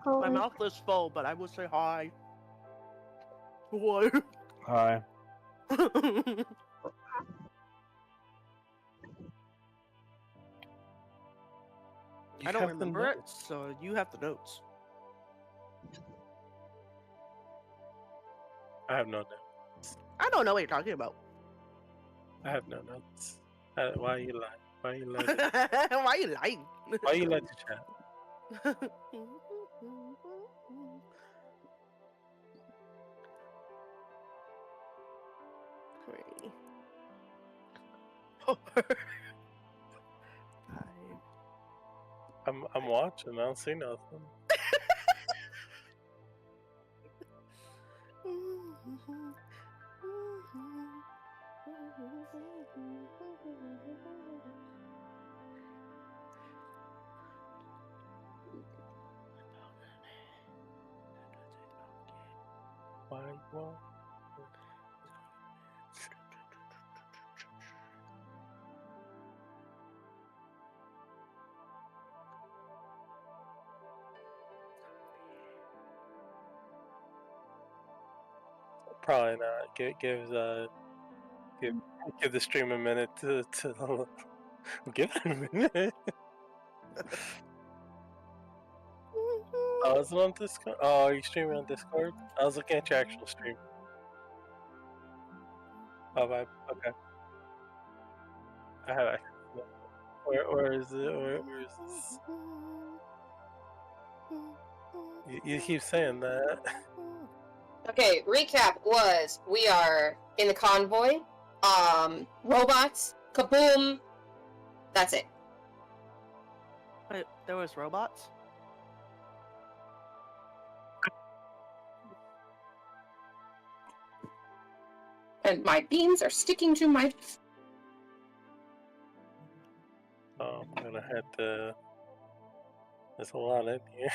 My mouth is full, but I will say hi. What? Hi. I don't remember it, so you have the notes. I have no notes. I don't know what you're talking about. I have no notes. Why are you lying? Why are you lying? Why are you lying? Why are you lying to chat? Three, 4, 5. I'm watching. I don't see nothing. Why won't? Probably not. Give the stream a minute to give it a minute. Oh, is it on Discord? Oh, are you streaming on Discord? I was looking at your actual stream. Oh, okay. I have. Where is it? Where is this? You keep saying that. Okay, recap was we are in the convoy. Robots. Kaboom. That's it. Wait, there was robots? And my beans are sticking to my... Oh, I'm gonna have to... There's a lot in here.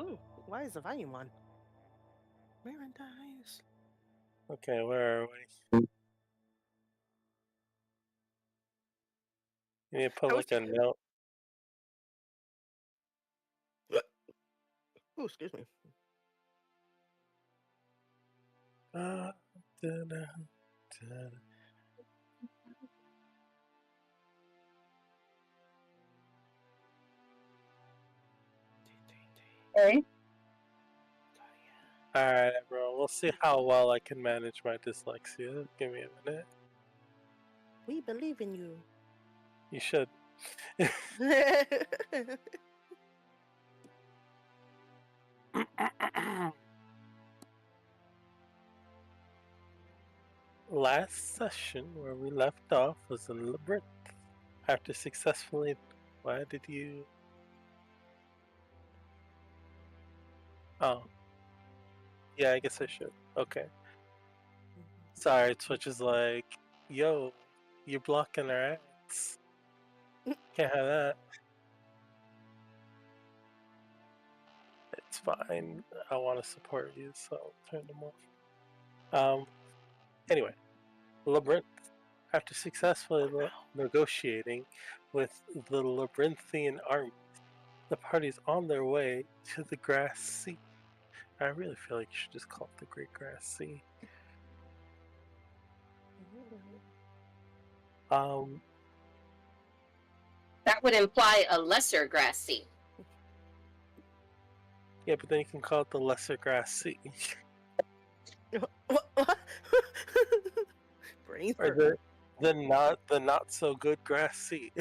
Ooh, why is the volume on? Paradise. Okay, where are we? You need to put like a note. Oh, excuse me. Sorry? Alright, bro. We'll see how well I can manage my dyslexia. Give me a minute. We believe in you. You should. Last session where we left off was in Labyrinth. After successfully... Why did you... Oh. Yeah, I guess I should. Okay. Sorry, Twitch is like, yo, you're blocking our ads. Can't have that. It's fine. I want to support you, so I'll turn them off. Anyway, Labyrinth. After successfully negotiating with the Labyrinthian army, the party's on their way to the Grass Sea. I really feel like you should just call it the Great Grass Sea. That would imply a lesser grass sea. Yeah, but then you can call it the Lesser Grass Sea. Or the not so good Grass Sea.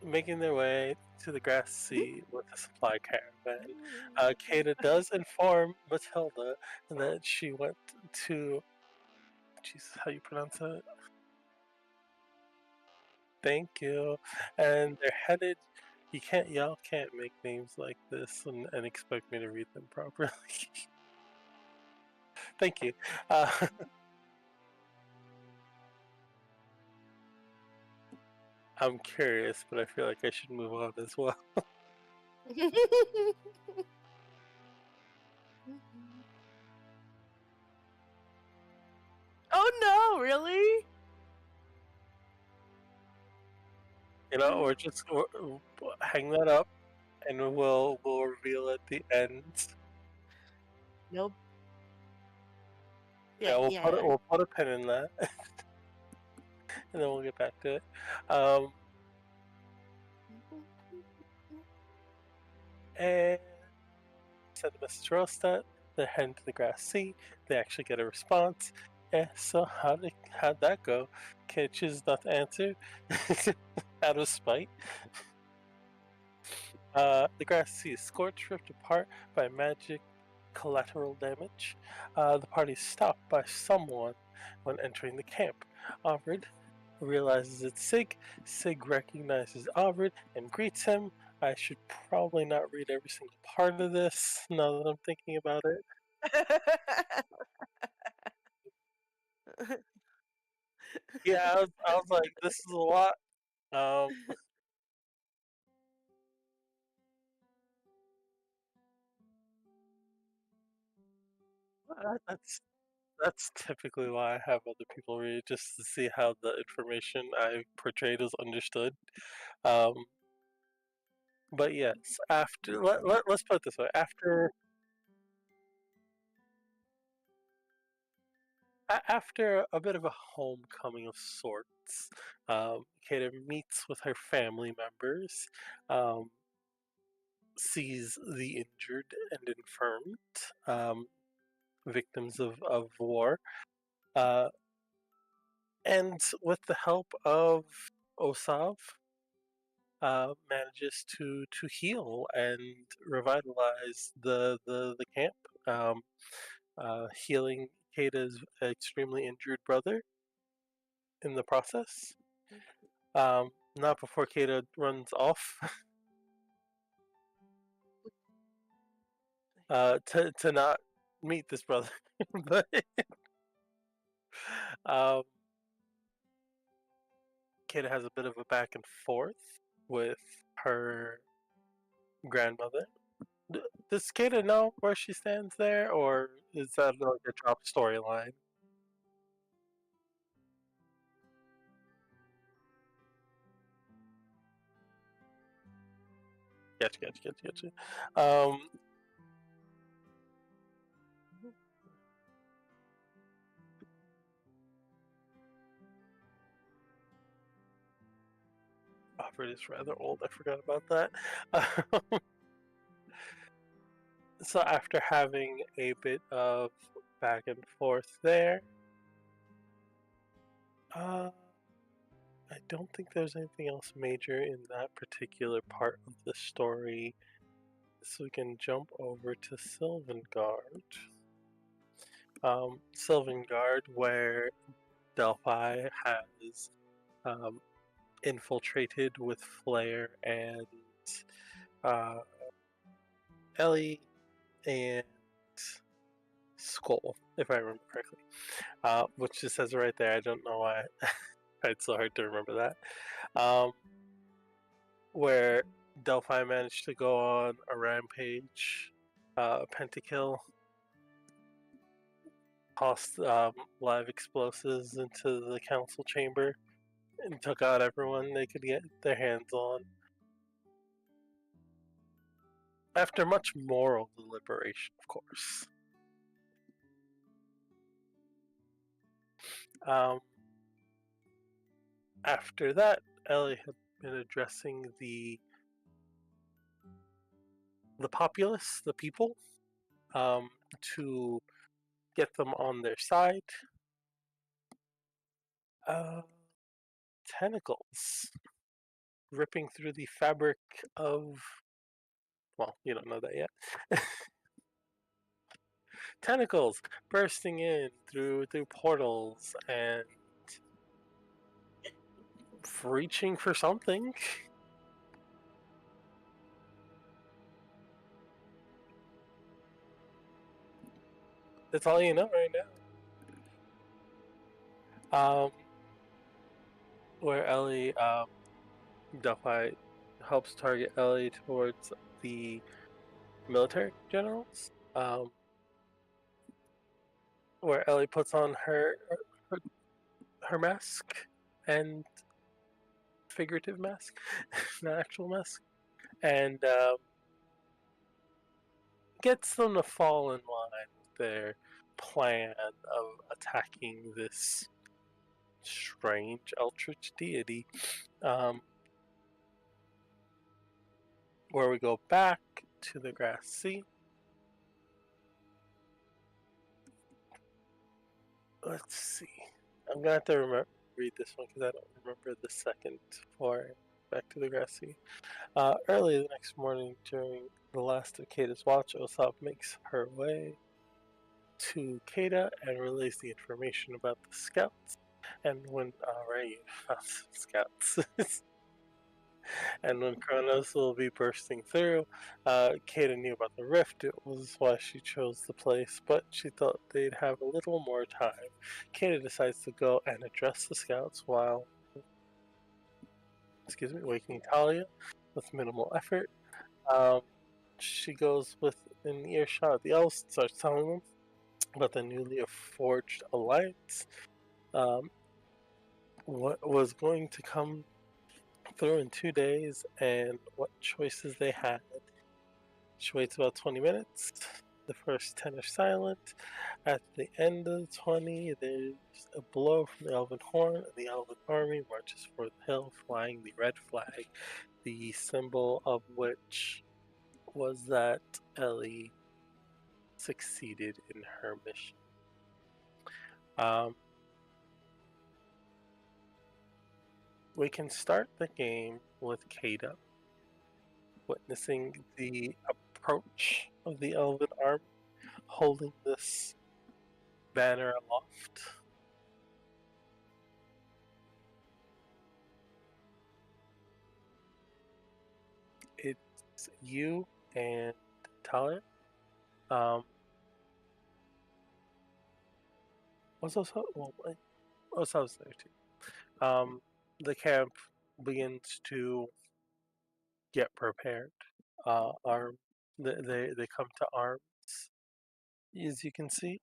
Making their way to the Grass Sea with a supply caravan, Kata does inform Matilda that she went to... Jesus, how you pronounce it? Thank you. And they're headed... Y'all can't make names like this and expect me to read them properly. Thank you. I'm curious, but I feel like I should move on as well. Oh no, really? or just hang that up, and we'll reveal at the end. Nope. Yeah, we'll put a pin in that, and then we'll get back to it. And send a message to Rostat. They're heading to the Grass Sea. They actually get a response. So how'd that go? Kid chooses not to answer out of spite. The Grass Sea is scorched, ripped apart by magic collateral damage. The party is stopped by someone when entering the camp. Ovid realizes it's Sig. Sig recognizes Ovid and greets him. I should probably not read every single part of this now that I'm thinking about it. Yeah, I was like, this is a lot. That's typically why I have other people read it, just to see how the information I portrayed is understood. But yes, let's put it this way: after a bit of a homecoming of sorts, Kata meets with her family members, sees the injured and infirmed, victims of war, and with the help of Osav, manages to heal and revitalize the camp, healing Kata's extremely injured brother in the process. Not before Kata runs off to not meet this brother, but Kata has a bit of a back and forth with her grandmother. Does Kata know where she stands there, or is that like a drop storyline? Gotcha. Alfred is rather old. I forgot about that. So after having a bit of back and forth there, I don't think there's anything else major in that particular part of the story. So we can jump over to Sylvangard. Sylvangard, where Delphi has infiltrated with Flare and Ellie and Skull, if I remember correctly. Which just says right there. I don't know why it's so hard to remember that. Where Delphi managed to go on a rampage, pentakill, tossed live explosives into the council chamber, and took out everyone they could get their hands on. After much moral deliberation, of course. After that, Ellie had been addressing the populace, the people, to get them on their side. Tentacles ripping through the fabric of... Well, you don't know that yet. Tentacles bursting in through portals and reaching for something. That's all you know right now. Where Ellie, Delphi helps target Ellie towards the military generals. Where Ellie puts on her mask and figurative mask, not actual mask, and gets them to fall in line with their plan of attacking this strange eldritch deity. Where we go back to the grass sea. Let's see. I'm gonna have to read this one because I don't remember the second before back to the grass sea. Early the next morning, during the last of Kata's watch, Osop makes her way to Kata and relays the information about the scouts. And when Ray found some scouts, and when Kronos will be bursting through, Kata knew about the rift. It was why she chose the place, but she thought they'd have a little more time. Kata decides to go and address the scouts while, waking Talia with minimal effort. She goes within earshot of the elves and starts telling them about the newly forged alliance. What was going to come through in 2 days and what choices they had. She waits about 20 minutes. The first 10 are silent. At the end of the 20, there's a blow from the elven horn, and the elven army marches for the hill, flying the red flag, the symbol of which was that Ellie succeeded in her mission. We can start the game with Kata witnessing the approach of the elven army, holding this banner aloft. It's you and Talia. Osop's there too. The camp begins to get prepared. They come to arms, as you can see.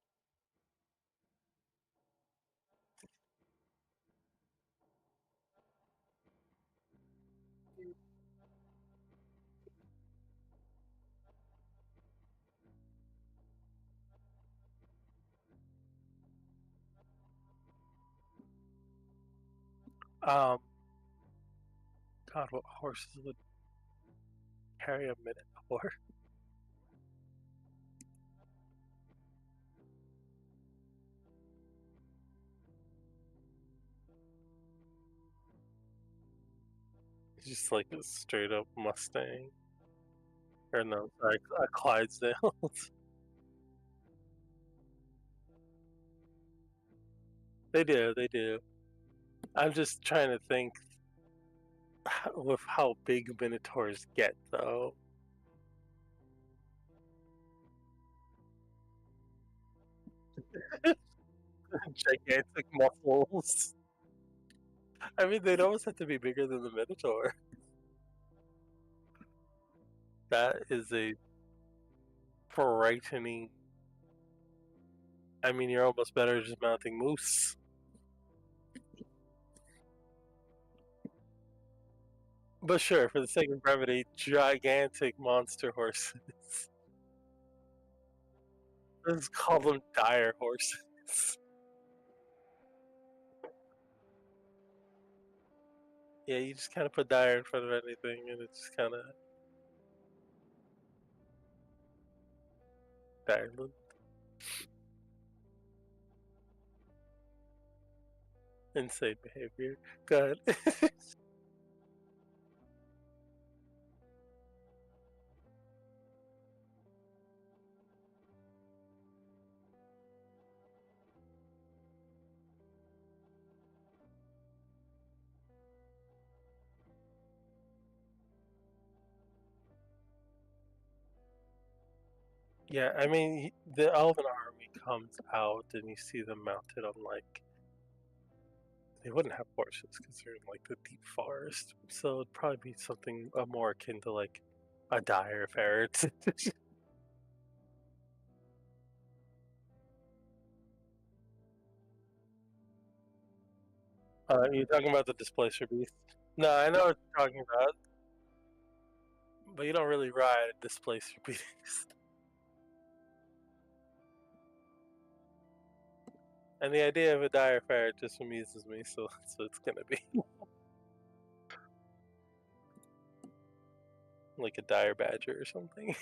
God, what horses would carry a minotaur? It's just like a straight up Mustang. Or no, sorry, a Clydesdale. They do. I'm just trying to think with how big minotaurs get, though. Gigantic muscles. I mean, they'd almost have to be bigger than the minotaur. That is a frightening. I mean, you're almost better just mounting moose. But sure, for the sake of brevity, gigantic monster horses. Let's call them dire horses. Yeah, you just kind of put dire in front of anything, and it's just kind of direland. Insane behavior. Go ahead. Yeah, I mean, the elven army comes out, and you see them mounted on, like, they wouldn't have horses because they're in, like, the deep forest. So it'd probably be something more akin to, like, a dire ferret. You're talking about the displacer beast? No, I know what you're talking about. But you don't really ride and displace your beatings. And the idea of a dire ferret just amuses me, so that's what it's gonna be. Like a dire badger or something.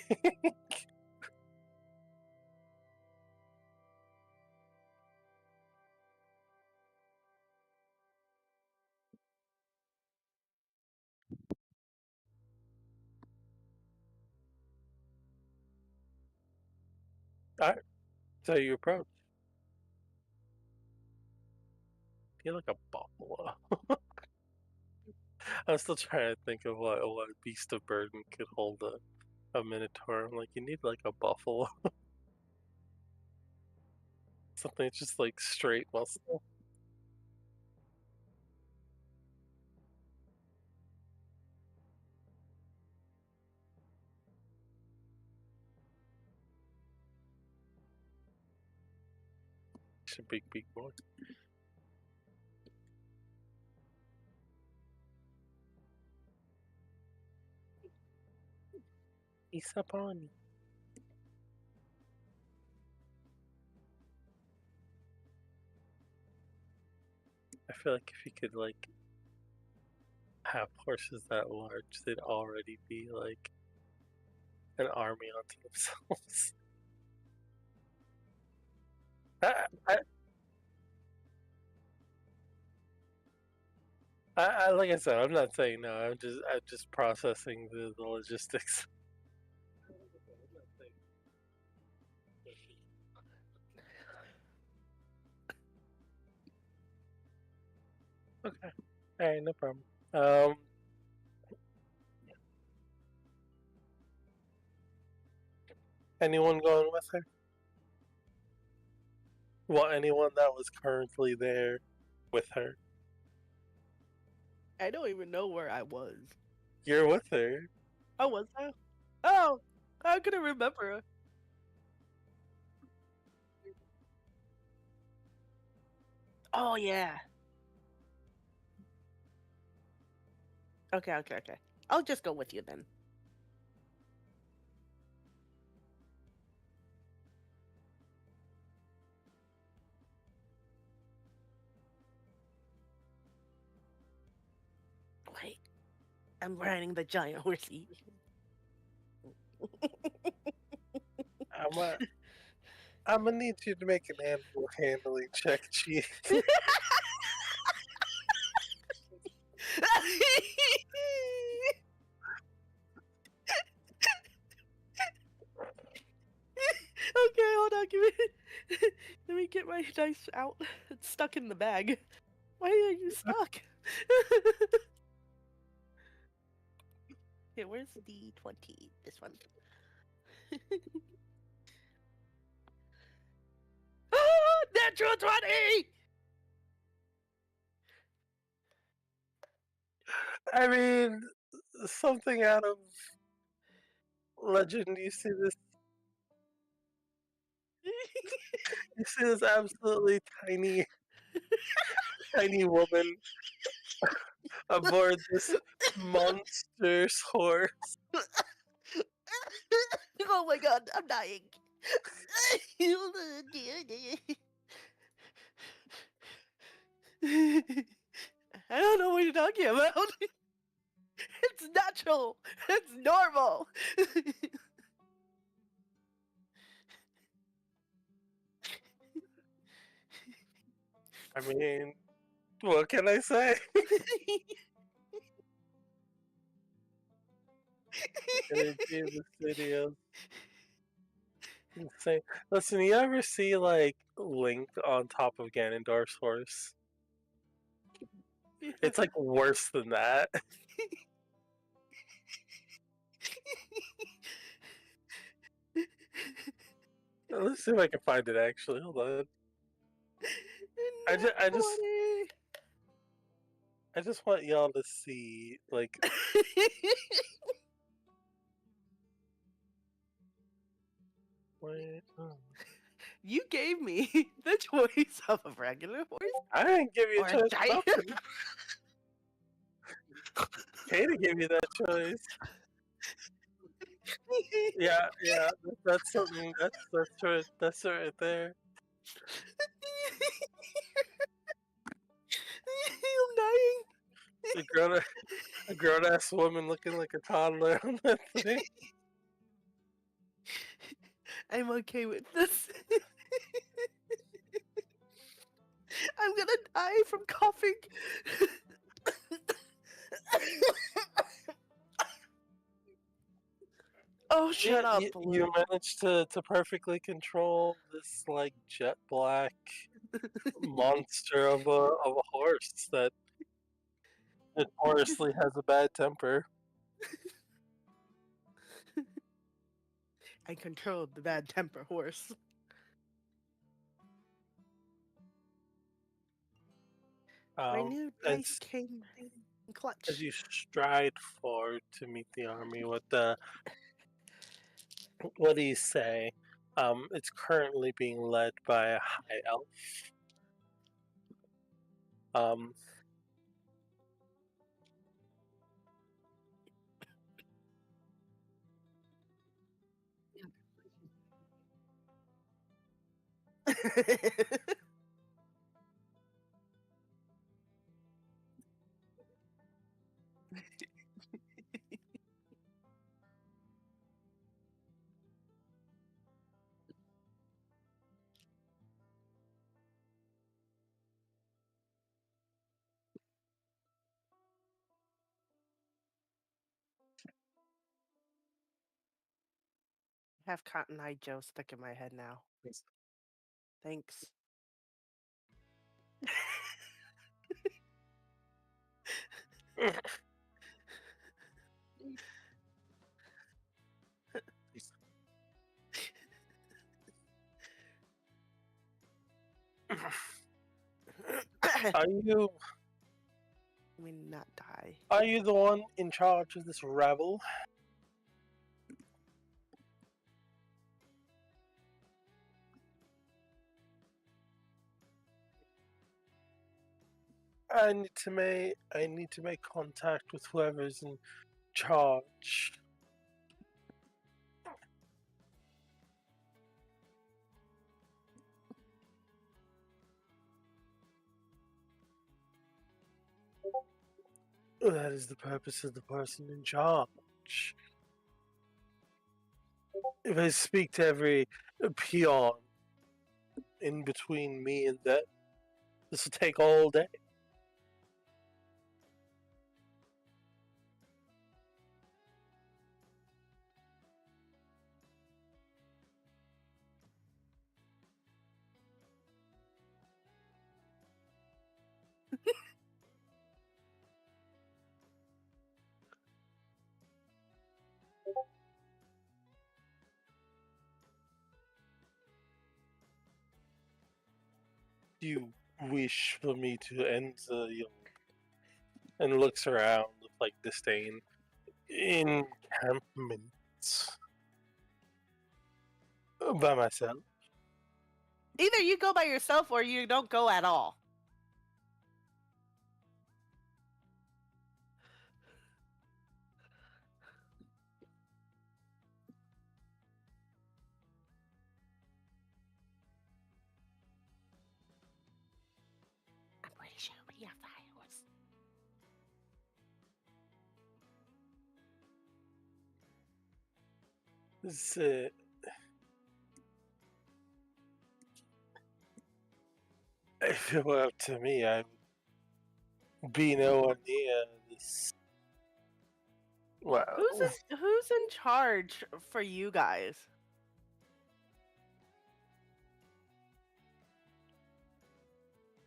Alright, so you approach. You're like a buffalo. I'm still trying to think of what beast of burden could hold a minotaur. I'm like, you need like a buffalo. Something that's just like straight muscle. It's a big boy. He's up on you. I feel like if you could like have horses that large, they'd already be like an army unto themselves. I like I said, I'm not saying no. I'm just processing the logistics. Okay, all right, no problem. Anyone going with her? Well, anyone that was currently there with her. I don't even know where I was. You're with her. Oh, was I? Oh, I couldn't remember. Oh, yeah. Okay. I'll just go with you then. Wait, I'm riding the giant horsey. I'm gonna need you to make an animal handling check, Chief. Okay, hold on, give me. Let me get my dice out. It's stuck in the bag. Why are you stuck? Okay, where's the 20? This one. Natural 20! I mean, something out of legend. You see this absolutely tiny woman aboard this monster's horse. Oh my god, I'm dying. I don't know what you're talking about. It's natural. It's normal. I mean, what can I say? Energy of the city of insane. Listen, you ever see like Link on top of Ganondorf's horse? It's like worse than that. Let's see if I can find it actually. Hold on. I just want y'all to see like You gave me the choice of a regular horse. I didn't give you a Or a choice. giant. Katie gave you that choice. Yeah, that's something. That's right there. I'm dying. A grown ass woman looking like a toddler on that thing. I'm okay with this. I'm gonna die from coughing. Oh, shut up. You managed to perfectly control this like jet black monster of a horse that notoriously has a bad temper. I controlled the bad temper horse. My new dice came in clutch. As you stride forward to meet the army, what do you say? It's currently being led by a high elf. I have Cotton Eye Joe stuck in my head now. Thanks. Are you I mean, not die. Are you the one in charge of this revel? I need to make contact with whoever's in charge. That is the purpose of the person in charge. If I speak to every peon in between me and them, this will take all day. Do you wish for me to enter your... And looks around with like disdain. Encampments. By myself. Either you go by yourself or you don't go at all. I'm pretty sure we have the high horse. This, if it were up to me, I would be nowhere near this. Well, Who's in charge for you guys?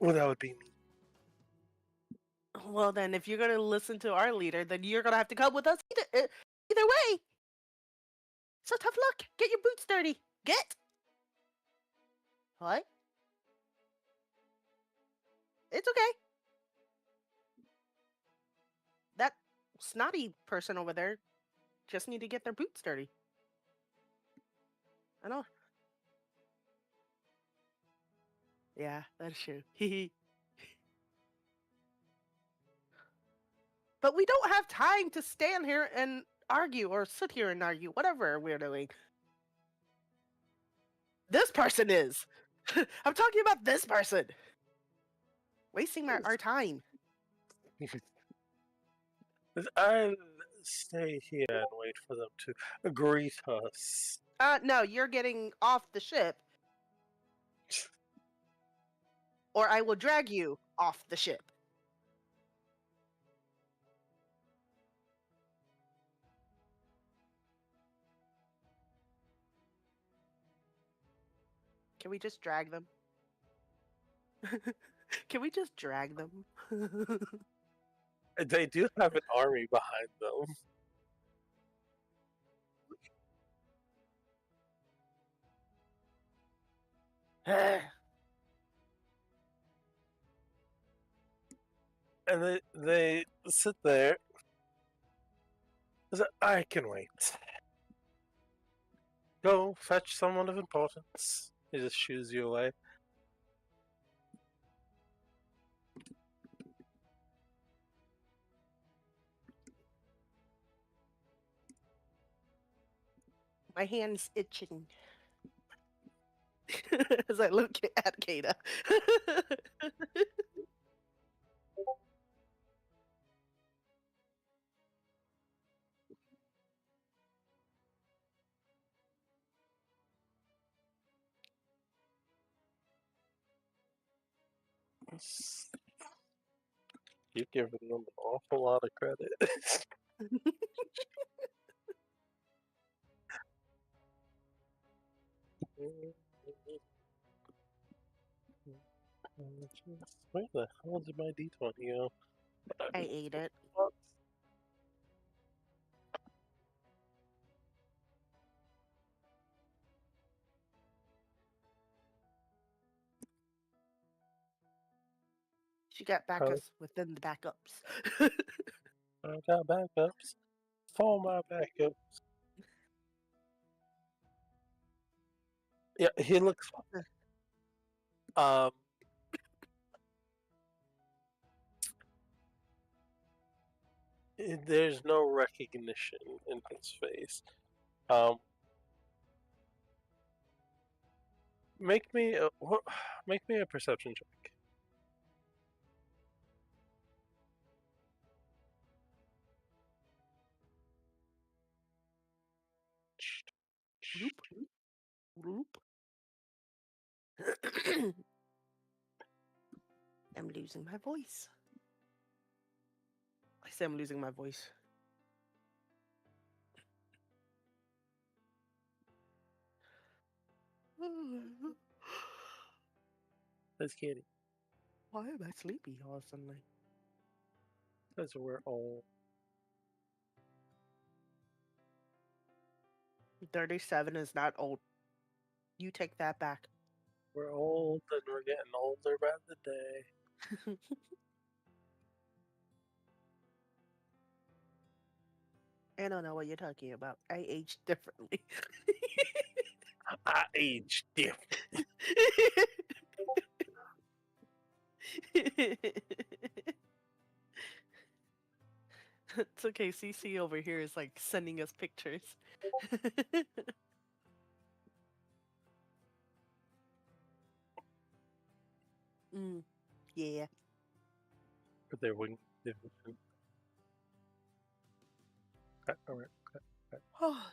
that would be me. Well, then, if you're gonna listen to our leader, then you're gonna have to come with us either way. So tough luck. Get your boots dirty. Get. What? It's okay. That snotty person over there just need to get their boots dirty. I know. Yeah, that's true. But we don't have time to stand here and argue or sit here and argue, whatever we're doing. This person is. I'm talking about this person. Wasting our time. I stay here and wait for them to greet us. No, you're getting off the ship. Or I will drag you off the ship. Can we just drag them? Can we just drag them? They do have an army behind them. And they sit there. I can wait. Go fetch someone of importance. He just shoos you away. My hand's itching. As I look at Kata. You're giving them an awful lot of credit. Where the hell did my D20 go? I ate it. She got backups within the backups. I got backups. For my backups. Yeah, he looks there's no recognition in his face. Make me a perception check. Bloop. Bloop. I'm losing my voice. I say I'm losing my voice. That's kidding. Why am I sleepy all of a sudden? Because we're all 37 is not old. You take that back. we're old and we're getting older by the day. I don't know what you're talking about. I age differently. I age different. It's okay. CC over here is like sending us pictures. Yeah. But their wing different. Alright. Oh.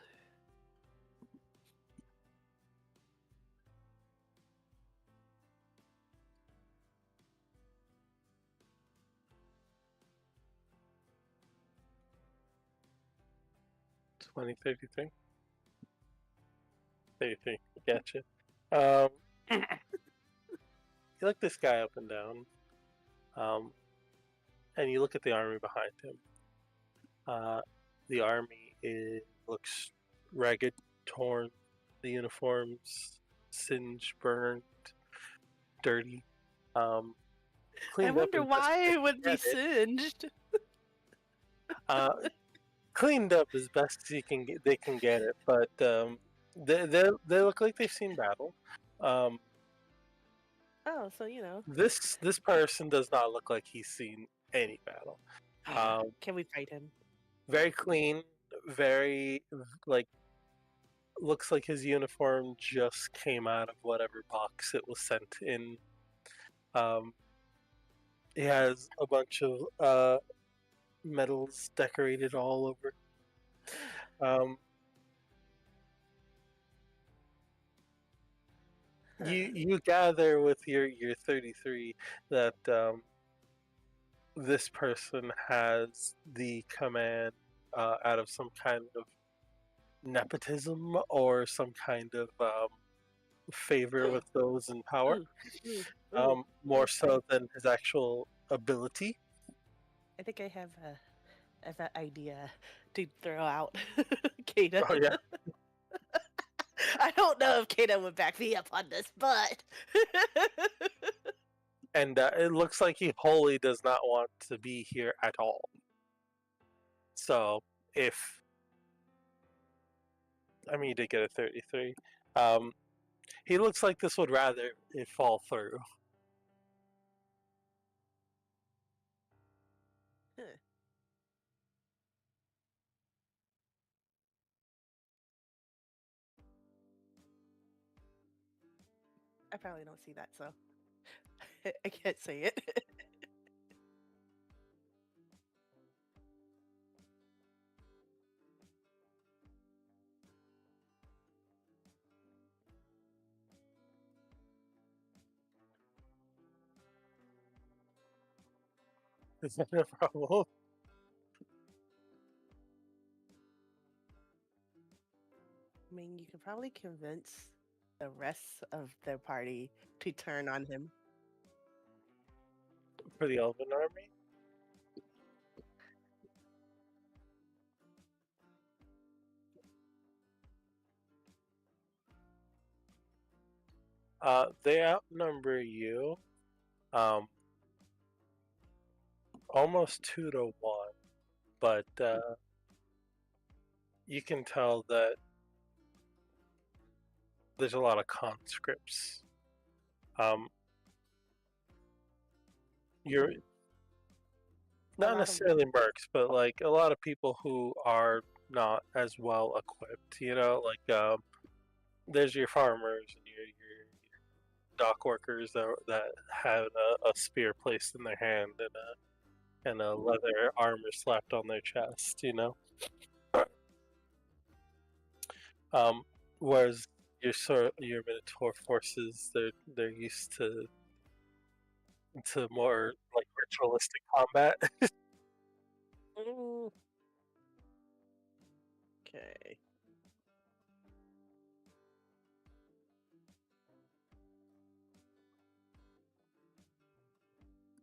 2033. 33. Gotcha. You look this guy up and down, and you look at the army behind him. The army looks ragged, torn. The uniforms singed, burned, dirty. I Cleaned wonder up as why best it would be as they singed. cleaned up as best as they can get it, but they look like they've seen battle. Oh, so you know. This person does not look like he's seen any battle. Can we fight him? Very clean, very like looks like his uniform just came out of whatever box it was sent in. He has a bunch of medals decorated all over. You gather with your 33 that this person has the command out of some kind of nepotism or some kind of favor with those in power, more so than his actual ability. I think I have an idea to throw out Kata. Oh yeah, I don't know if Kata would back me up on this, but and it looks like he wholly does not want to be here at all. So if you did get a 33. He looks like this would rather it fall through. I probably don't see that, so I can't say it. Is that a problem? I mean, you could probably convince the rest of their party to turn on him. For the Elven army? They outnumber you almost 2-1, but you can tell that there's a lot of conscripts. You're not necessarily mercs, but like a lot of people who are not as well equipped. Like there's your farmers and your dock workers that have a spear placed in their hand and a leather armor slapped on their chest. Whereas your Minotaur forces, they're used to more like ritualistic combat. Okay.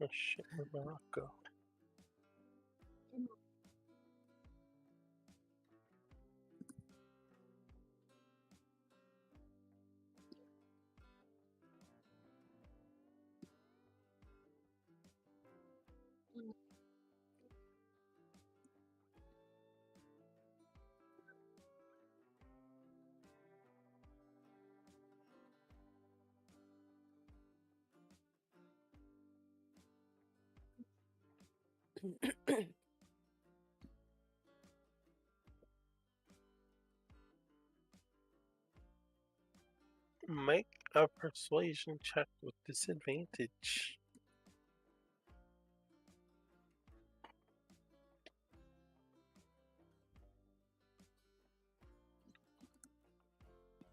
Oh shit, where'd my rock go? Make a persuasion check with disadvantage.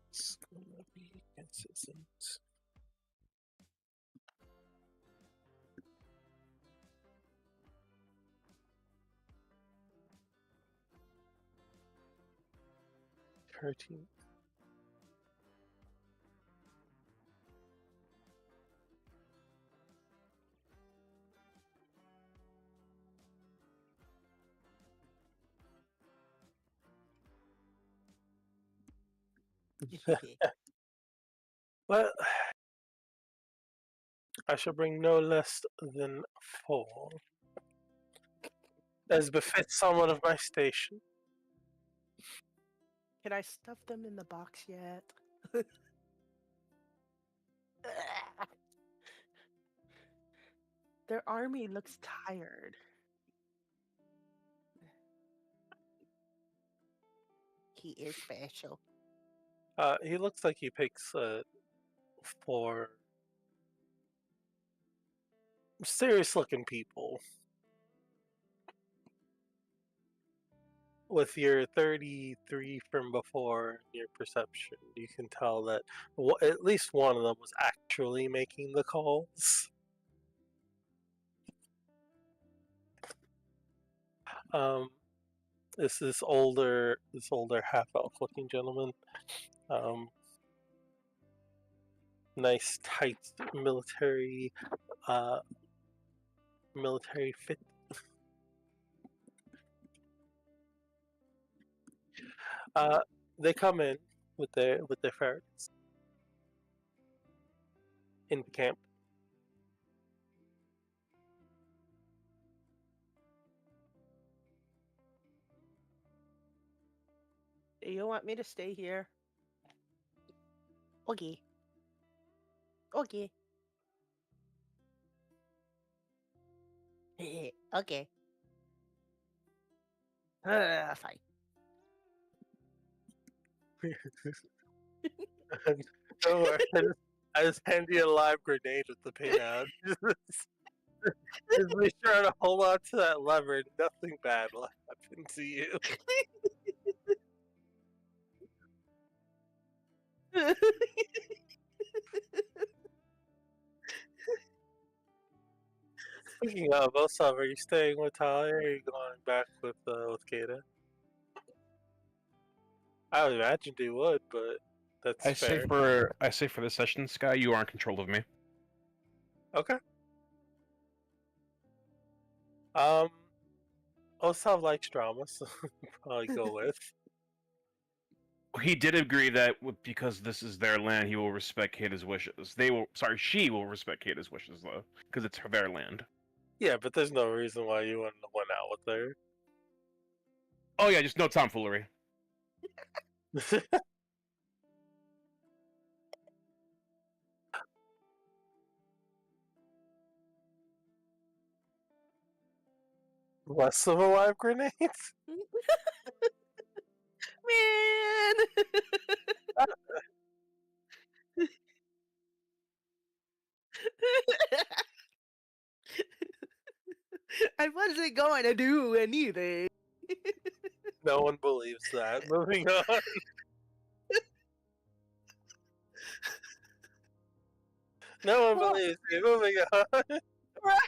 It's gonna be consistent. Hurting. Well, I shall bring no less than 4, as befits someone of my station. Can I stuff them in the box yet? Their army looks tired. he is special. He looks like he picks for serious-looking people. With your 33 from before, your perception, you can tell that at least one of them was actually making the calls. This older half-elf looking gentleman. Nice tight military fit. They come in with their ferrets into camp. Do you want me to stay here? Okay. Okay. Okay. Fine. Don't worry, I just hand you a live grenade with the pin out. Just be sure to hold on to that lever. Nothing bad will happen to you. Speaking of, Osam, are you staying with Talia or are you going back with Kata? I would imagine you would, but that's fair. I say for this session, Sky, you are in control of me. Okay. Osam likes drama, so probably go with. He did agree that because this is their land, he will respect Kata's wishes. She will respect Kata's wishes, though, because it's their land. Yeah, but there's no reason why you wouldn't have went out with her. Oh yeah, just no tomfoolery. Less of a live grenade? Man! I wasn't going to do anything. No one believes that. Moving on. No one believes me. Moving on. Right?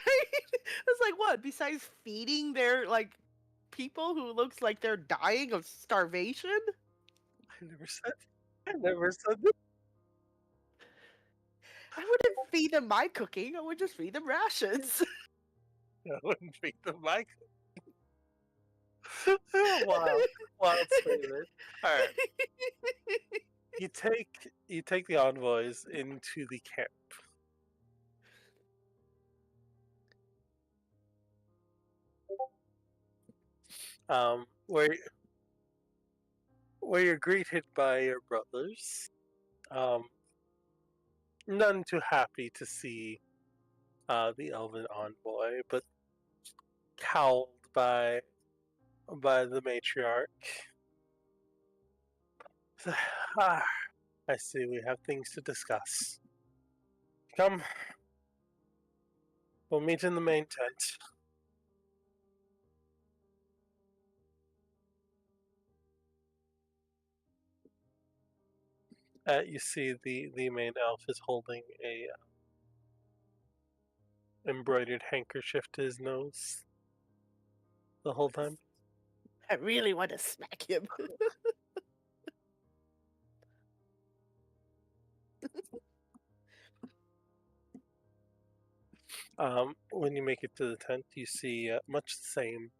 It's like, what? Besides feeding their, like, people who looks like they're dying of starvation? I never said that. I wouldn't feed them my cooking. I would just feed them rations. I wouldn't feed them my wild statement. Alright. You take the envoys into the camp. Where you're greeted by your brothers. None too happy to see the elven envoy, but cowed by the matriarch. I see we have things to discuss. Come, we'll meet in the main tent. You see the main elf is holding a embroidered handkerchief to his nose the whole time. I really want to smack him. When you make it to the tent, you see much the same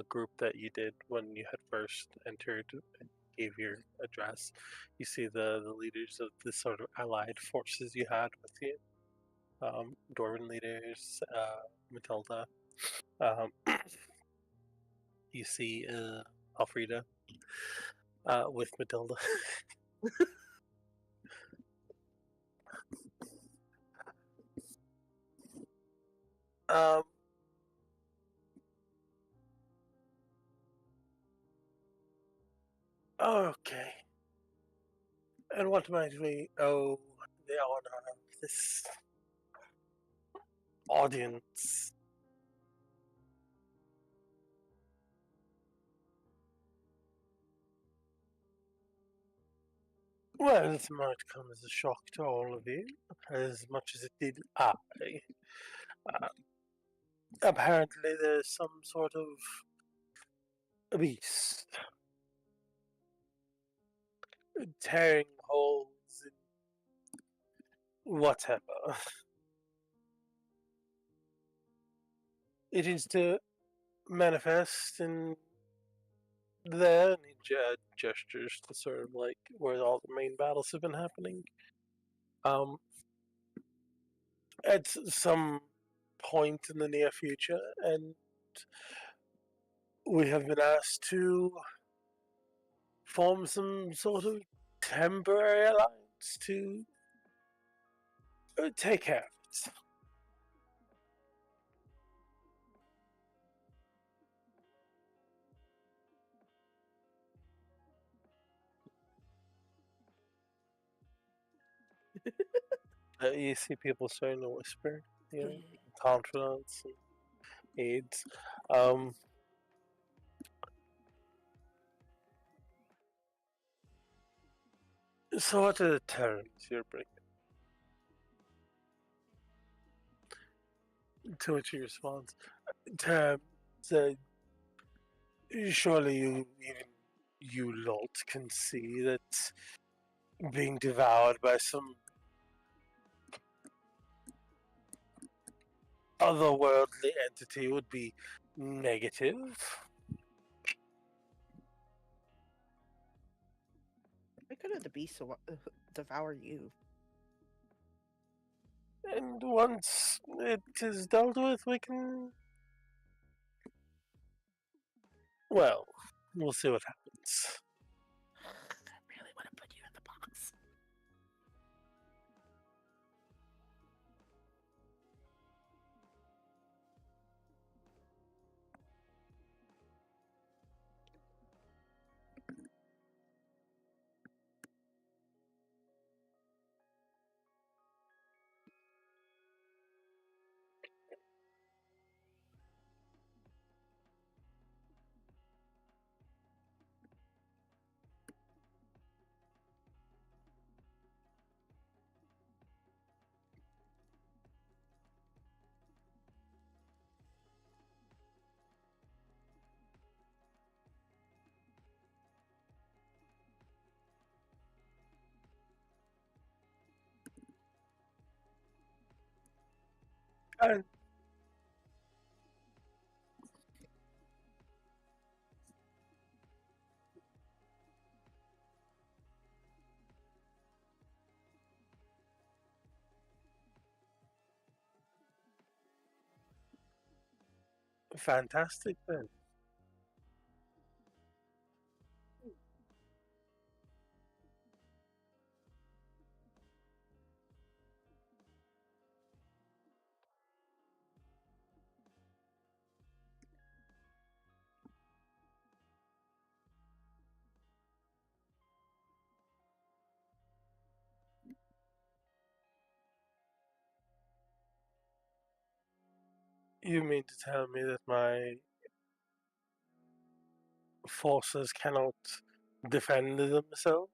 group that you did when you had first entered and gave your address. You see the leaders of the sort of allied forces you had with you. Dwarven leaders, Matilda. You see Alfreda with Matilda. Okay. And what might we owe the honor of this audience? Well, it might come as a shock to all of you, as much as it did I. Apparently, there's some sort of beast tearing holes in whatever. It is to manifest in there, and he gestures to sort of like where all the main battles have been happening. At some point in the near future, and we have been asked to form some sort of temporary alliance to take care of it. You see people starting to whisper, you know, confidence and aids. So what are the terms you're bringing? To which he responds, terms that surely even you lot can see that being devoured by some otherworldly entity would be negative. Why couldn't the beast devour you? And once it is dealt with, we can. Well, we'll see what happens. I really want to put you in the box. And fantastic then. You mean to tell me that my forces cannot defend themselves?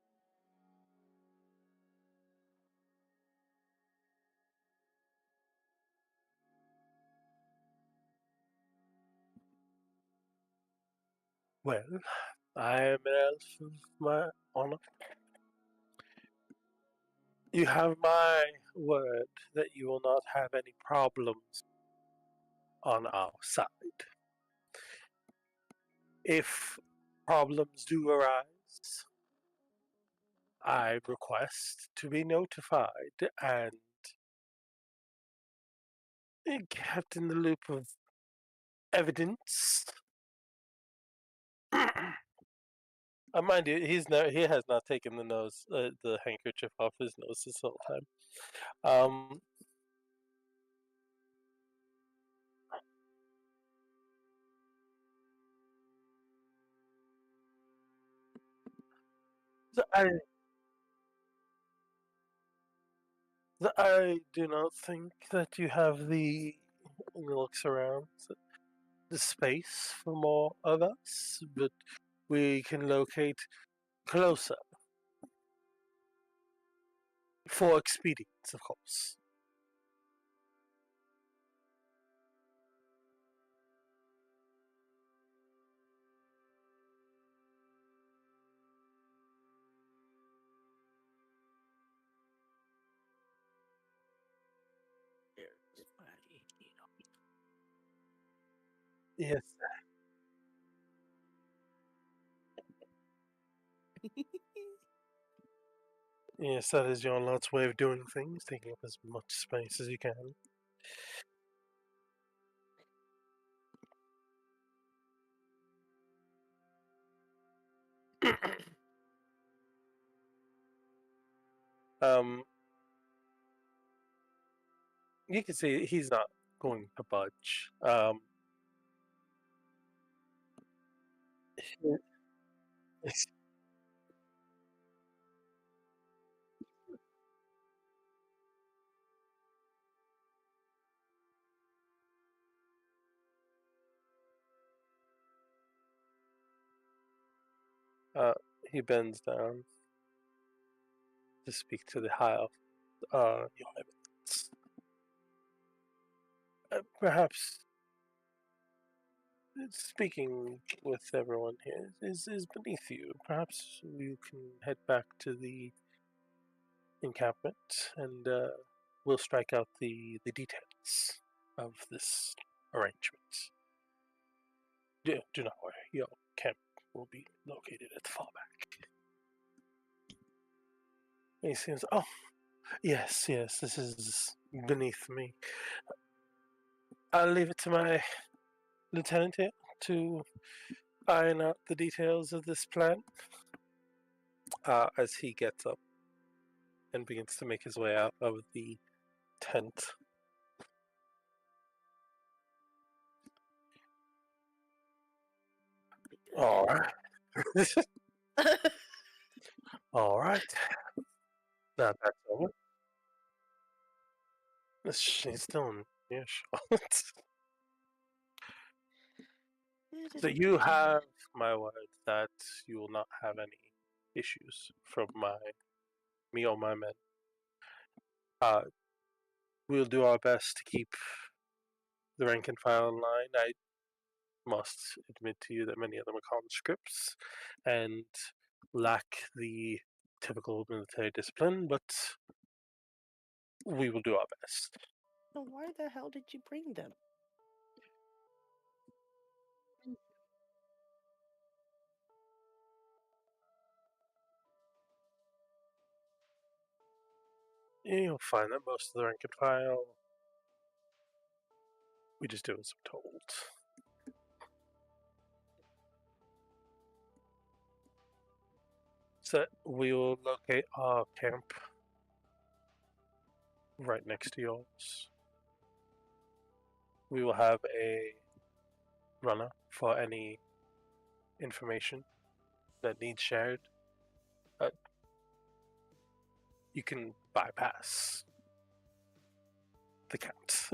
Well, I am an elf of my honor. You have my word that you will not have any problems on our side. If problems do arise, I request to be notified and kept in the loop of evidence. Mind you, he has not taken the handkerchief off his nose this whole time. I do not think that you have the, and he looks around, the space for more of us, but we can locate closer. For expedience, of course. Yes. Yes, that is your lot's way of doing things, taking up as much space as you can. You can see he's not going to budge. He bends down to speak to the high your Highwinds. Perhaps speaking with everyone here is beneath you. Perhaps you can head back to the encampment and we'll strike out the details of this arrangement. Do not worry, your camp will be located at the far back. And he seems, oh, yes, this is beneath me. I'll leave it to my lieutenant here to iron out the details of this plan. As he gets up and begins to make his way out of the tent. All right. All right. Now that's over. She's still in earshot. So you have my word that you will not have any issues from me or my men. We'll do our best to keep the rank and file in line. I must admit to you that many of them are conscripts and lack the typical military discipline, but we will do our best. So why the hell did you bring them? You'll find that most of the rank and file, we just do as we're told. So we will locate our camp right next to yours. We will have a runner for any information that needs shared. You can bypass the count.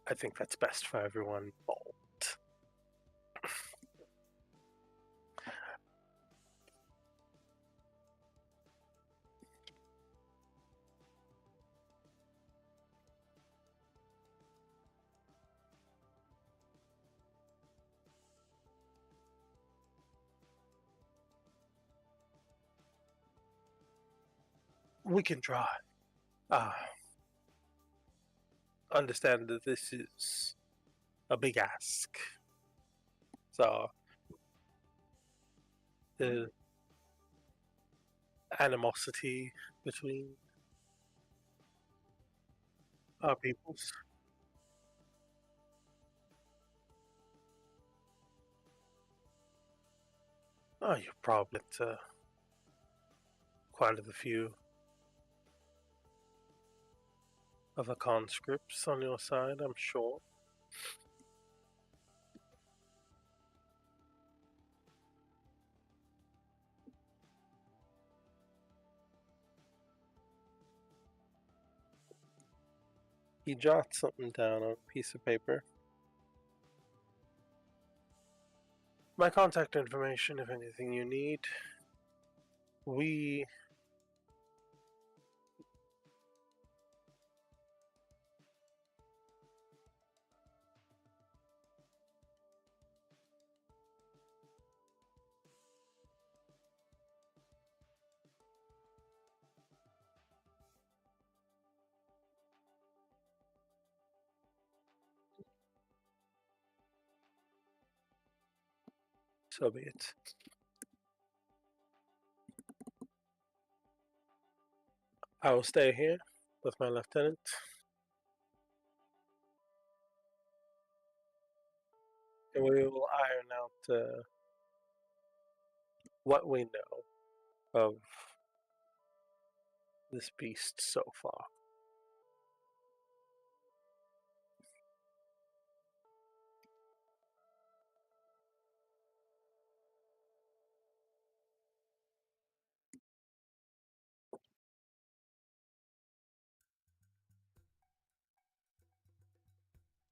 I think that's best for everyone involved. We can try. Understand that this is a big ask. So the animosity between our peoples. Oh, you're probably to quite a few of the conscripts on your side, I'm sure. He jots something down on a piece of paper. My contact information, if anything you need. We so be it. I will stay here with my lieutenant. And we will iron out what we know of this beast so far.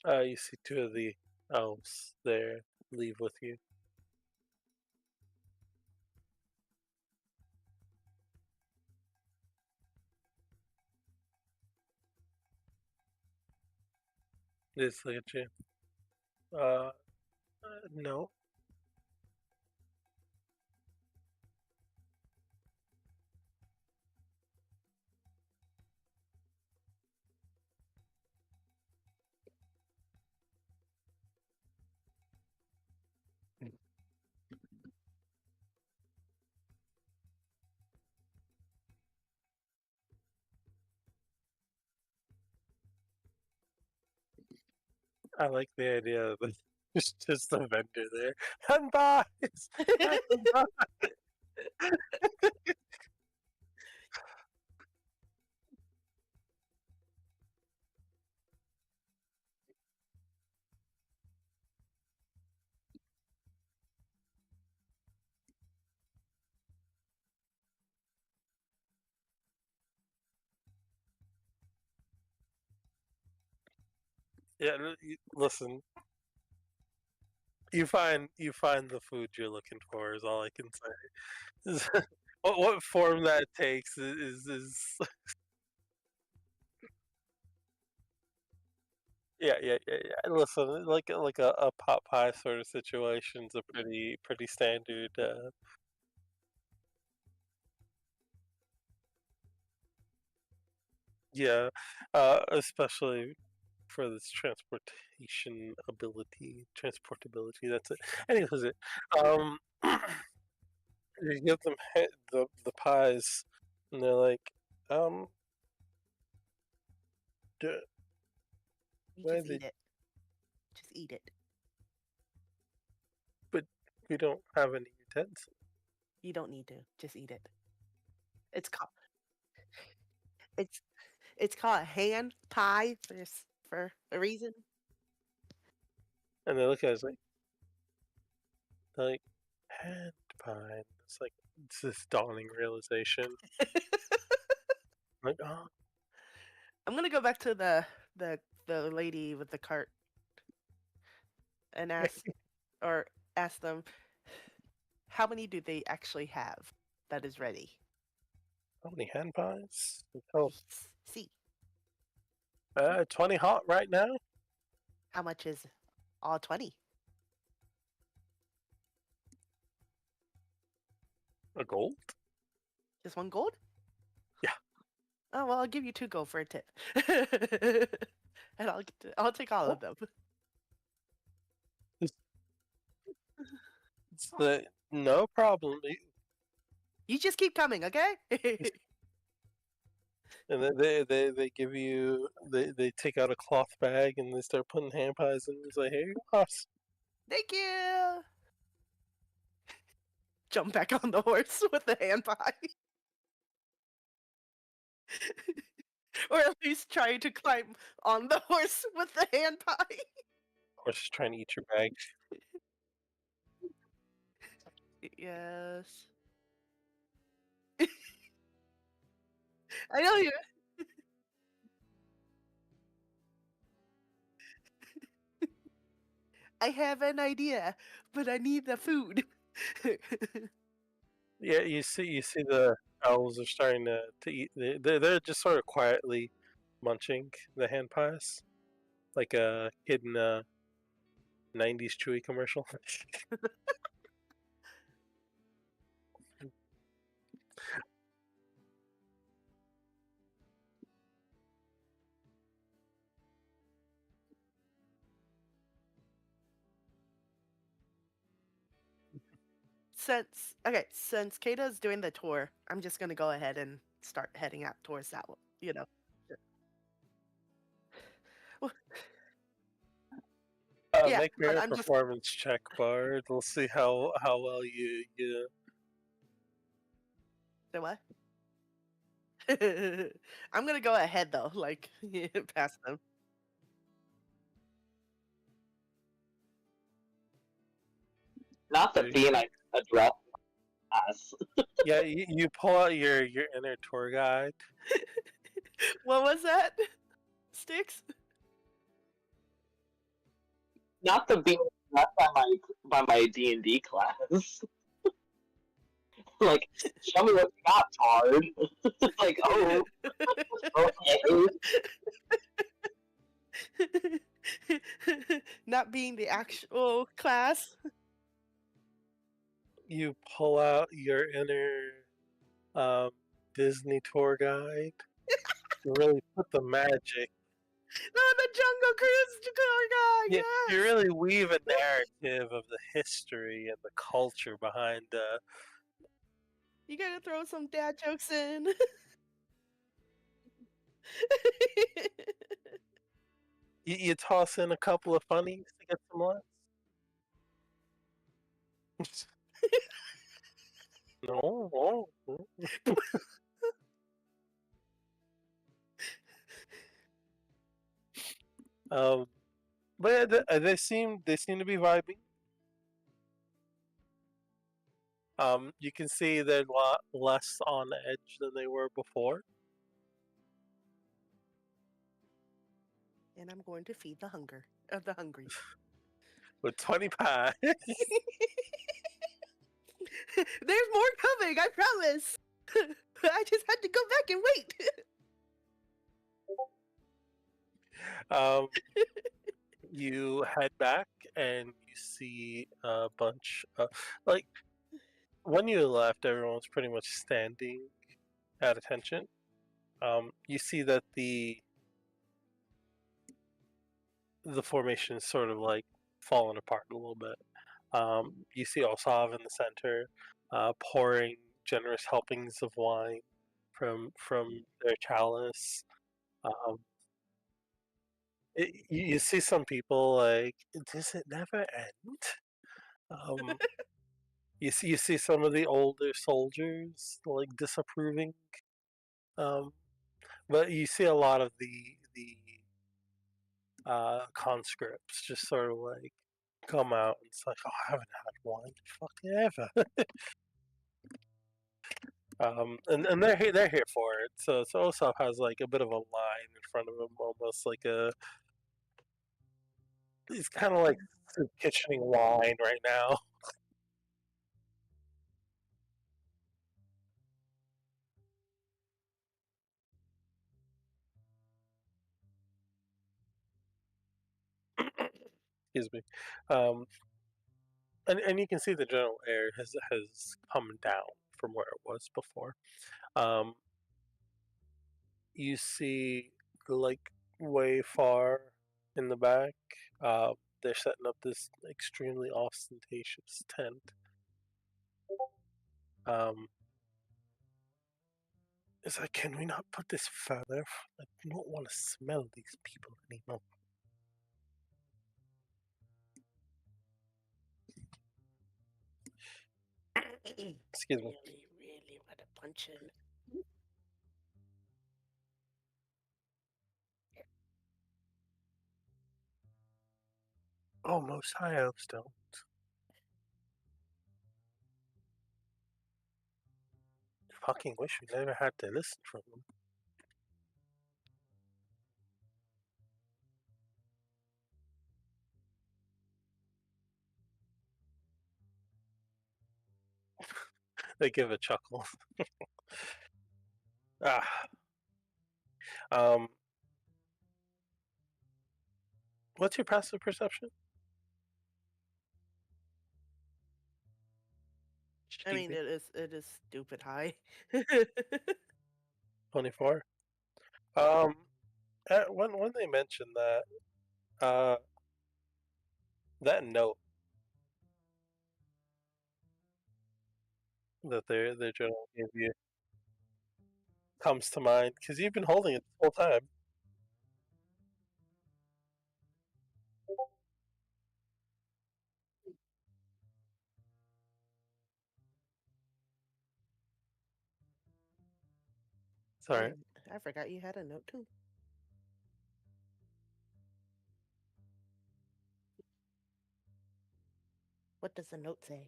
You see two of the elves there leave with you. They just look at you. No. I like the idea that there's just a vendor there. And buys! Yeah, listen. You find the food you're looking for is all I can say. What form that takes is yeah. Listen, like a pot pie sort of situation's a pretty standard. Yeah, especially for this transportability. That's it. Anyways, um, you give them the pies, and they're like, d- You why just they? eat it. Just eat it. But we don't have any utensils. You don't need to. Just eat it. It's called it's it's called hand pie for a reason. And they look at us like hand pie. It's this dawning realization. Like, oh, I'm gonna go back to the lady with the cart and ask them how many do they actually have that is ready. how many hand pies? Oh, See 20 hot right now. how much is all 20? A gold? Just 1 gold? Yeah. Oh well, I'll give you 2 gold for a tip, and I'll take all of them. It's no problem. You just keep coming, okay? And then they give you they take out a cloth bag and they start putting hand pies in. It's like, here you go. Thank you. Jump back on the horse with the hand pie. Or at least try to climb on the horse with the hand pie. Horse is trying to eat your bag. Yes. I know you. I have an idea, but I need the food. Yeah, you see the owls are starting to eat. They're just sort of quietly munching the hand pies, like a kid in a '90s Chewy commercial. Since Kata's doing the tour, I'm just gonna go ahead and start heading out towards that one. Well, yeah, Make me but a I'm just performance check, Bard. We'll see how well you. the what? I'm gonna go ahead though, like past them. Not the So being I address as. yeah, you pull out your inner tour guide. What was that? Sticks? Not the being addressed by my D&D class. Like, show me what you got, Tard. Like, oh, okay. Not being the actual class. You pull out your inner Disney tour guide. You really put the magic. Oh, the Jungle Cruise tour guy. Yeah, Yes. you really weave a narrative of the history and the culture behind. You gotta throw some dad jokes in. You toss in a couple of funnies to get some laughs. No. But yeah, they seem to be vibing. You can see they're a lot less on edge than they were before. And I'm going to feed the hungry. With 20 pies. There's more coming, I promise. I just had to go back and wait. You head back and you see a bunch of, like, when you left, everyone was pretty much standing at attention. You see that the formation is sort of like falling apart a little bit. You see Osav in the center, pouring generous helpings of wine from their chalice. You see some people like, does it never end? You see some of the older soldiers like disapproving, but you see a lot of the conscripts just sort of like come out and it's like, oh, I haven't had wine fucking ever. And they're here for it. So Osop has like a bit of a line in front of him, almost like he's kind of like kitchening wine right now. Excuse me. And you can see the general air has come down from where it was before. You see, like, way far in the back, they're setting up this extremely ostentatious tent. It's like, can we not put this further? I don't want to smell these people anymore. Excuse me. Really want to punch in. Oh, most high elves don't. Fucking wish we never had to listen from them. They give a chuckle. Ah. What's your passive perception? I mean, Cheesy. it is stupid high. 24. When they mentioned that, that note that their general gave you comes to mind because you've been holding it the whole time. Sorry. I forgot you had a note too. What does the note say?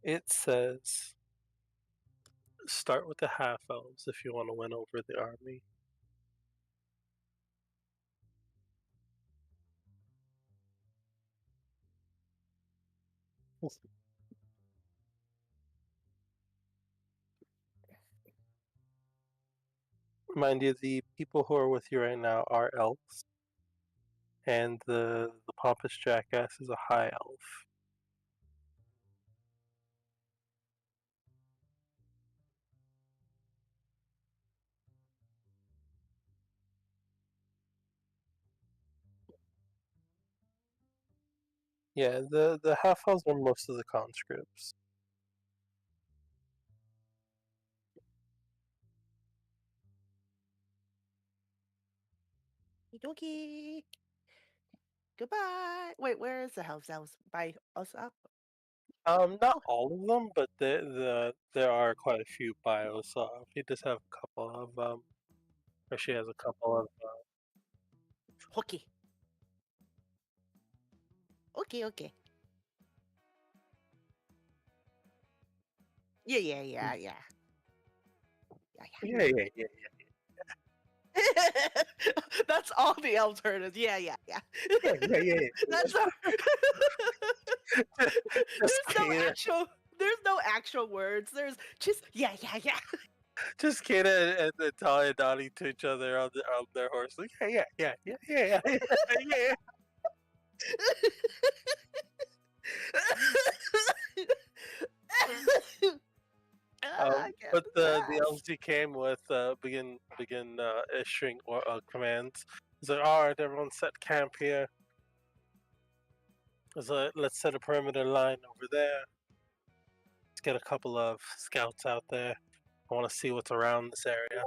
It says start with the half elves if you want to win over the army. Mind you, the people who are with you right now are elves, and the pompous jackass is a high elf. Yeah, the half elves are most of the conscripts. Dokie. Goodbye. Wait, where is the house? That was by us up. Not all of them, but there are quite a few bios. He does have a couple of or she has a couple of. Hooky. Okay. Yeah. Yeah, yeah. That's all the elves heard is yeah. Yeah. That's our... there's no actual words. There's just yeah. Just Kata and then Talia nodding to each other on their horse. Like, yeah. But the elves he came with begin issuing commands. He's like, all right, everyone, set camp here. He's like, let's set a perimeter line over there. Let's get a couple of scouts out there. I want to see what's around this area.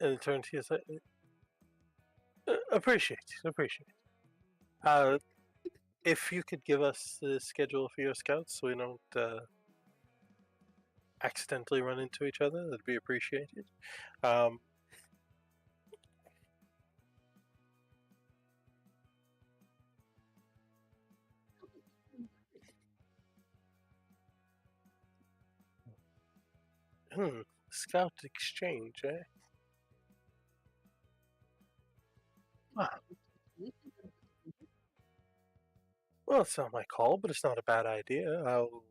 And he turned to you and said, appreciate. If you could give us the schedule for your scouts so we don't accidentally run into each other, that'd be appreciated. Scout exchange, eh? Well, it's not my call, but it's not a bad idea. I'll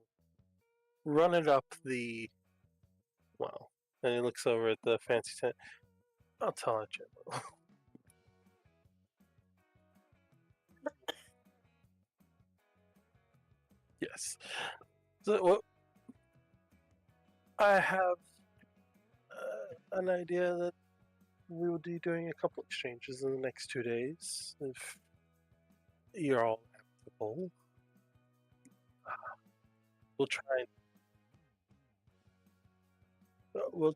run it up the. Well, and he looks over at the fancy tent. I'll tell it, General. Yes. So, well, I have an idea that we will be doing a couple exchanges in the next 2 days. If you're all amicable, we'll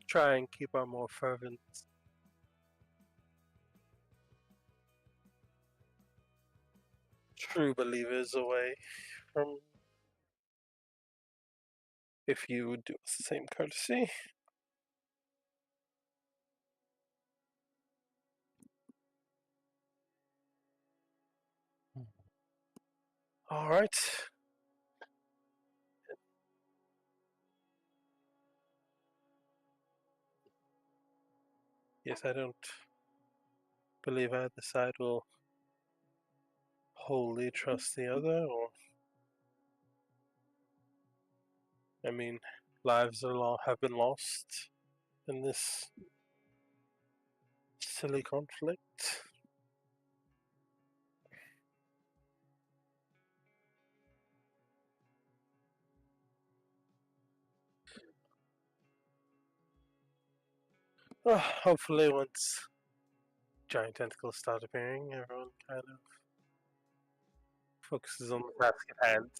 try and keep our more fervent true believers away from. If you would do us the same courtesy. All right. Yes, I don't believe either side will wholly trust the other, or I mean, lives have been lost in this silly conflict. Hopefully, once giant tentacles start appearing, everyone kind of focuses on the task at hand.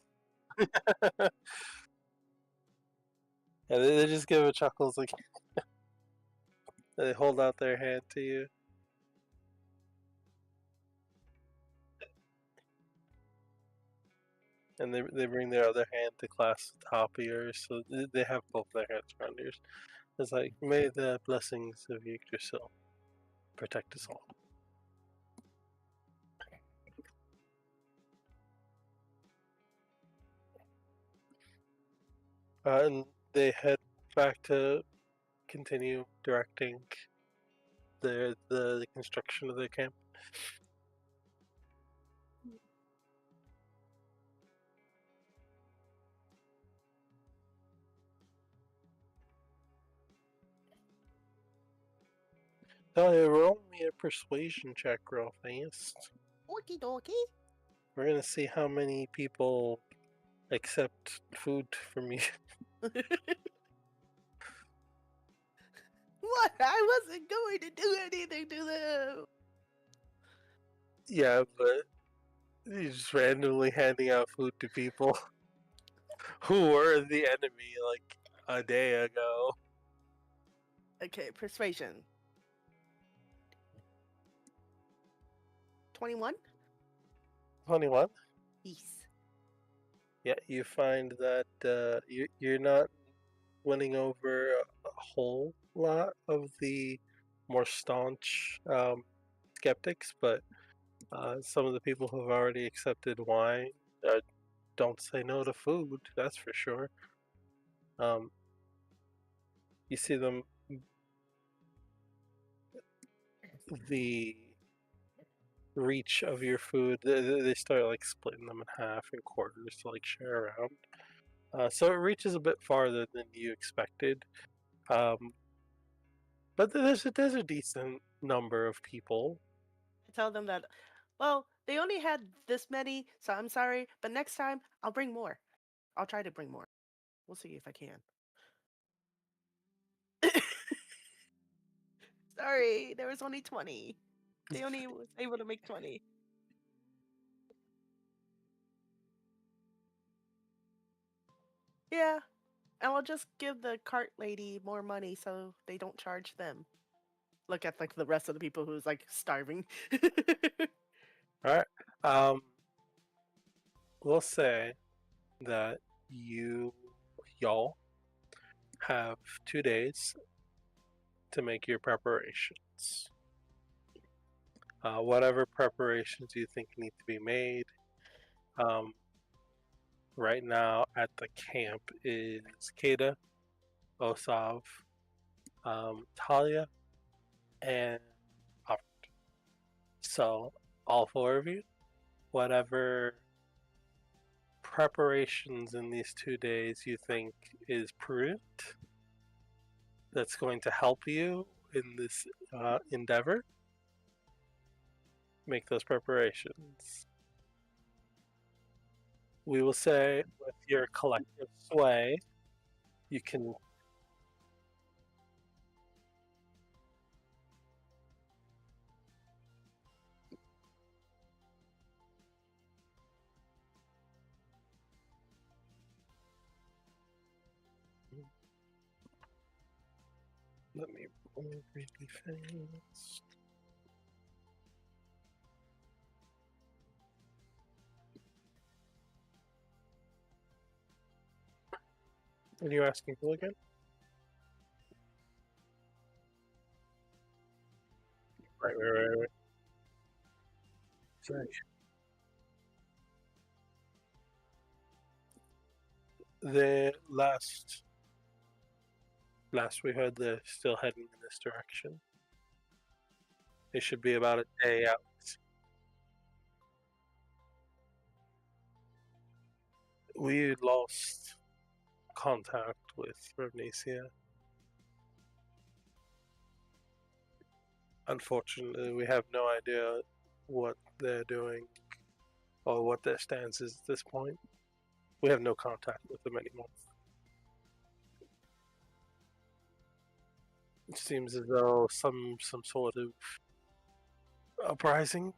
Yeah, they just give a chuckles like they hold out their hand to you. And they bring their other hand to clasp the top of yours, so they have both their hands around yours. It's like, may the blessings of Yggdrasil protect us all. And they head back to continue directing the construction of their camp. Roll me a persuasion check real fast. Okie dokie. We're gonna see how many people accept food from you. What? I wasn't going to do anything to them. Yeah, but you're just randomly handing out food to people who were the enemy like a day ago. Okay, persuasion. 21? 21? Yes. Yeah, you find that you're not winning over a whole lot of the more staunch skeptics, but some of the people who have already accepted wine don't say no to food, that's for sure. You see them, the reach of your food, they start like splitting them in half and quarters to like share around. So it reaches a bit farther than you expected. But there's a decent number of people. I tell them that, well, they only had this many, so I'm sorry, but next time I'll bring more. I'll try to bring more. We'll see if I can. Sorry, there was only 20. They only was able to make 20. Yeah, and I'll just give the cart lady more money so they don't charge them. Look at like the rest of the people who's like starving. All right. We'll say that y'all have 2 days to make your preparations. Whatever preparations you think need to be made. Right now at the camp is Kada, Osav, Talia, and Albert. So all four of you, whatever preparations in these 2 days you think is prudent, that's going to help you in this endeavor, make those preparations. We will say with your collective sway, you can. Let me roll really fast. Are you asking who again? Right. Sorry. The last we heard, they're still heading in this direction. It should be about a day out. We lost contact with Ravnacia. Unfortunately, we have no idea what they're doing or what their stance is at this point. We have no contact with them anymore. It seems as though some sort of uprising.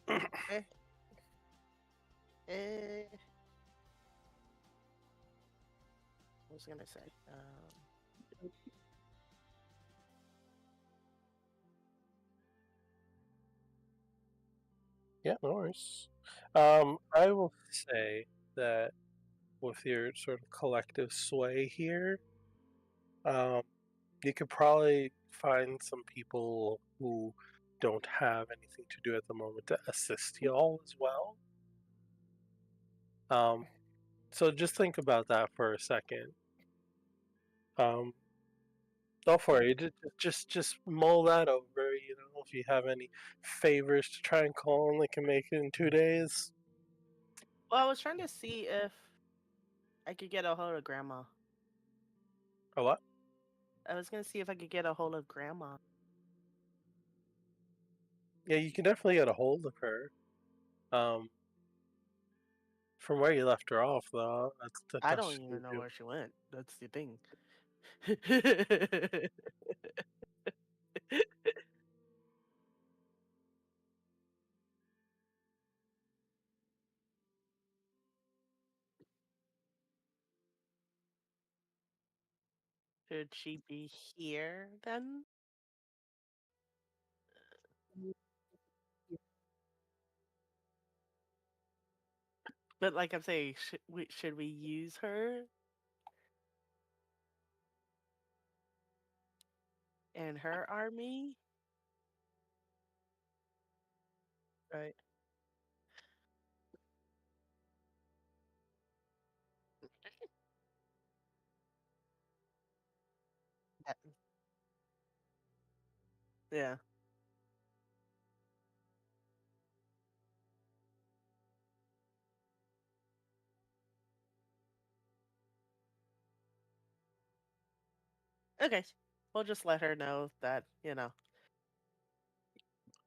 Eh. Eh. What was I gonna say? Yeah, no worries. I will say that with your sort of collective sway here, you could probably find some people who don't have anything to do at the moment to assist y'all as well. So just think about that for a second. Don't worry, just mull that over. You know, if you have any favors to try and call in, they can make it in 2 days. Well, I was trying to see if I could get a hold of Grandma. A what? I was gonna see if I could get a hold of Grandma. Yeah, you can definitely get a hold of her. From where you left her off, though, that's I don't even know where she went. That's the thing. Should she be here then? But like I'm saying, should we use her and her army? Right. Yeah. Yeah. Okay. We'll just let her know that,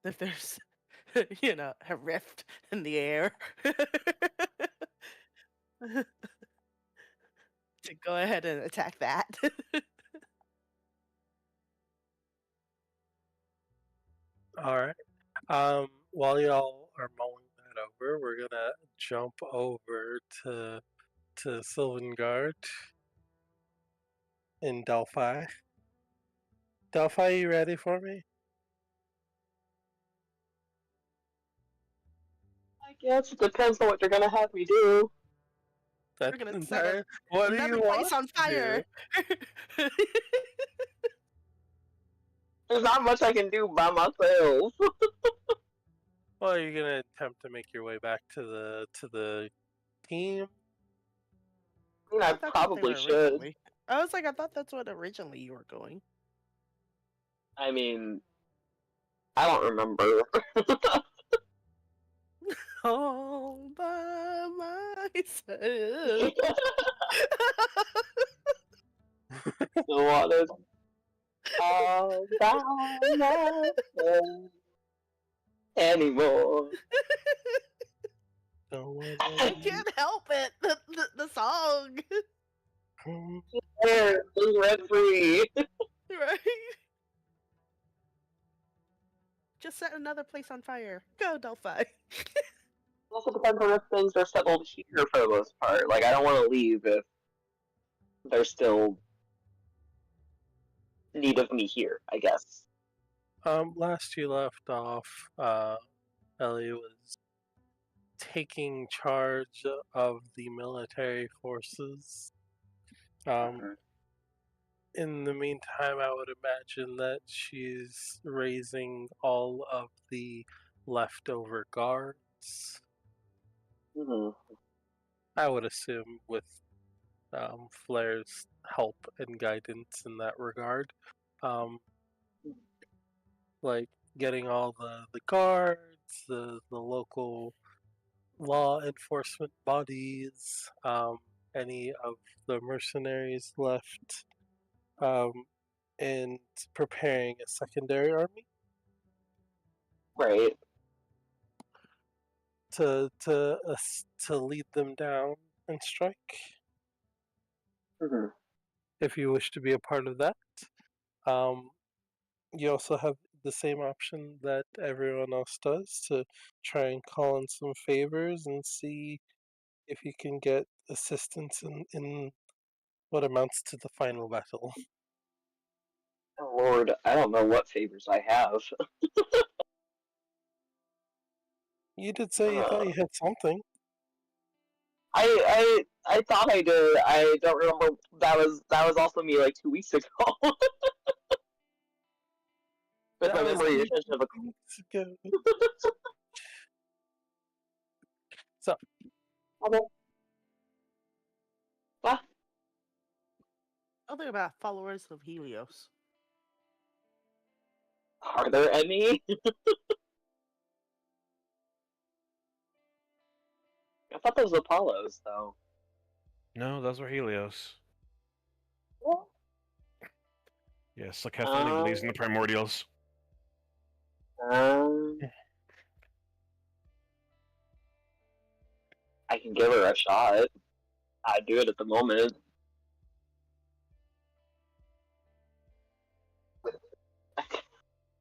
if there's, a rift in the air. To go ahead and attack that. All right. While y'all are mulling that over, we're gonna jump over to Sylvangard in Delphi. Delphi, you ready for me? I guess it depends on what you're gonna have me do. That's We're gonna set entire. What do another you want place on us to do? fire. There's not much I can do by myself. Well, you're gonna attempt to make your way back to the team. I mean, I I thought that's what they probably were should. originally. I was like, I thought that's what originally you were going. I mean, I don't remember. All by myself. What is all by myself anymore? Don't wanna I can't help it. The song. come. There, being rent free. Right? Just set another place on fire. Go, Delphi. Also depends on if things are settled here for the most part. Like, I don't want to leave if there's still need of me here, I guess. Last you left off, Ellie was taking charge of the military forces. In the meantime, I would imagine that she's raising all of the leftover guards. Mhm. I would assume with Flair's help and guidance in that regard. Like getting all the guards, the local law enforcement bodies, any of the mercenaries left, and preparing a secondary army Right. to lead them down and strike. Hmm. If you wish to be a part of that, um, you also have the same option that everyone else does to try and call in some favors and see if you can get assistance in what amounts to the final battle. Oh, Lord, I don't know what favors I have. You did say you thought you had something. I thought I did. I don't remember. That was also me like 2 weeks ago. With my That was memory 2 retention of a. weeks ago. So, What? Other about followers of Helios. Are there any? I thought those were Apollos, though. No, those were Helios. What? Yes, Lycathone believes in the primordials. I can give her a shot. I'd do it at the moment.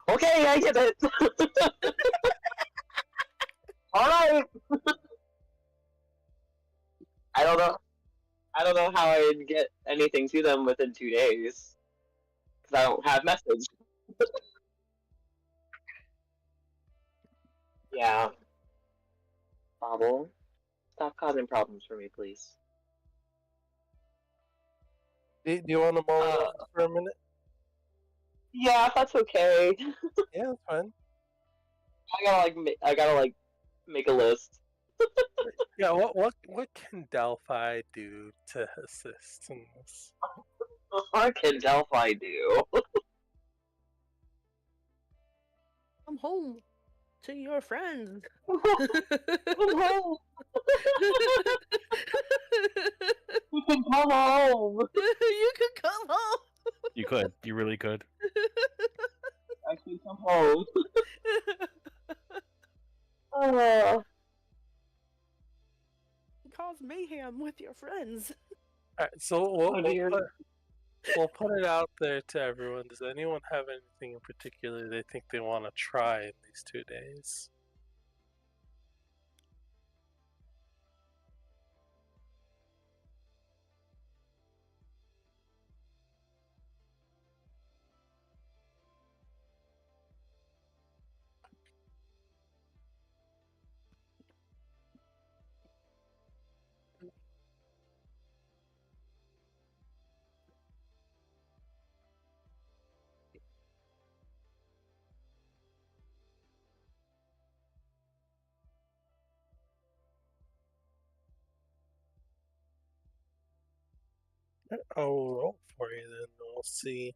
Okay, I get it. All right. I don't know. I don't know how I'd get anything to them within 2 days because I don't have message. Yeah. Bobble, stop causing problems for me, please. do you want to mull it over for a minute? Yeah, if that's okay. Yeah, that's fine. I gotta like make a list. Yeah, what can Delphi do to assist in this? What can Delphi do? Come home to your friends. Come home. You can come home. You can come home. You could. You really could. I can come home. Cause mayhem with your friends. Alright, so we'll put it out there to everyone. Does anyone have anything in particular they think they want to try in these 2 days? I'll roll for you then. We'll see.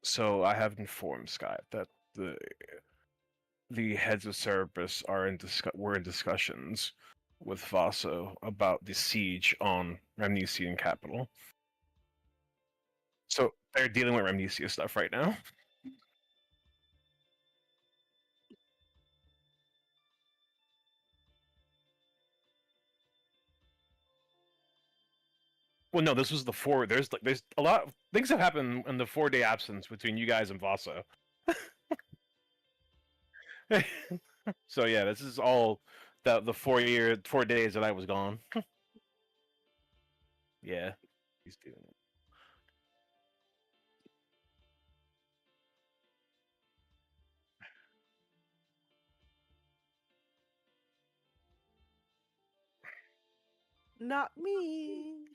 So I have informed Sky that the heads of Cerberus are were in discussions with Vaso about the siege on Ramnesian capital. So they're dealing with Ramnesia stuff right now. Well, no, this was the four. There's a lot of things have happened in the 4-day absence between you guys and Vaso. So yeah, this is all the 4 days that I was gone. Yeah, he's doing it. Not me.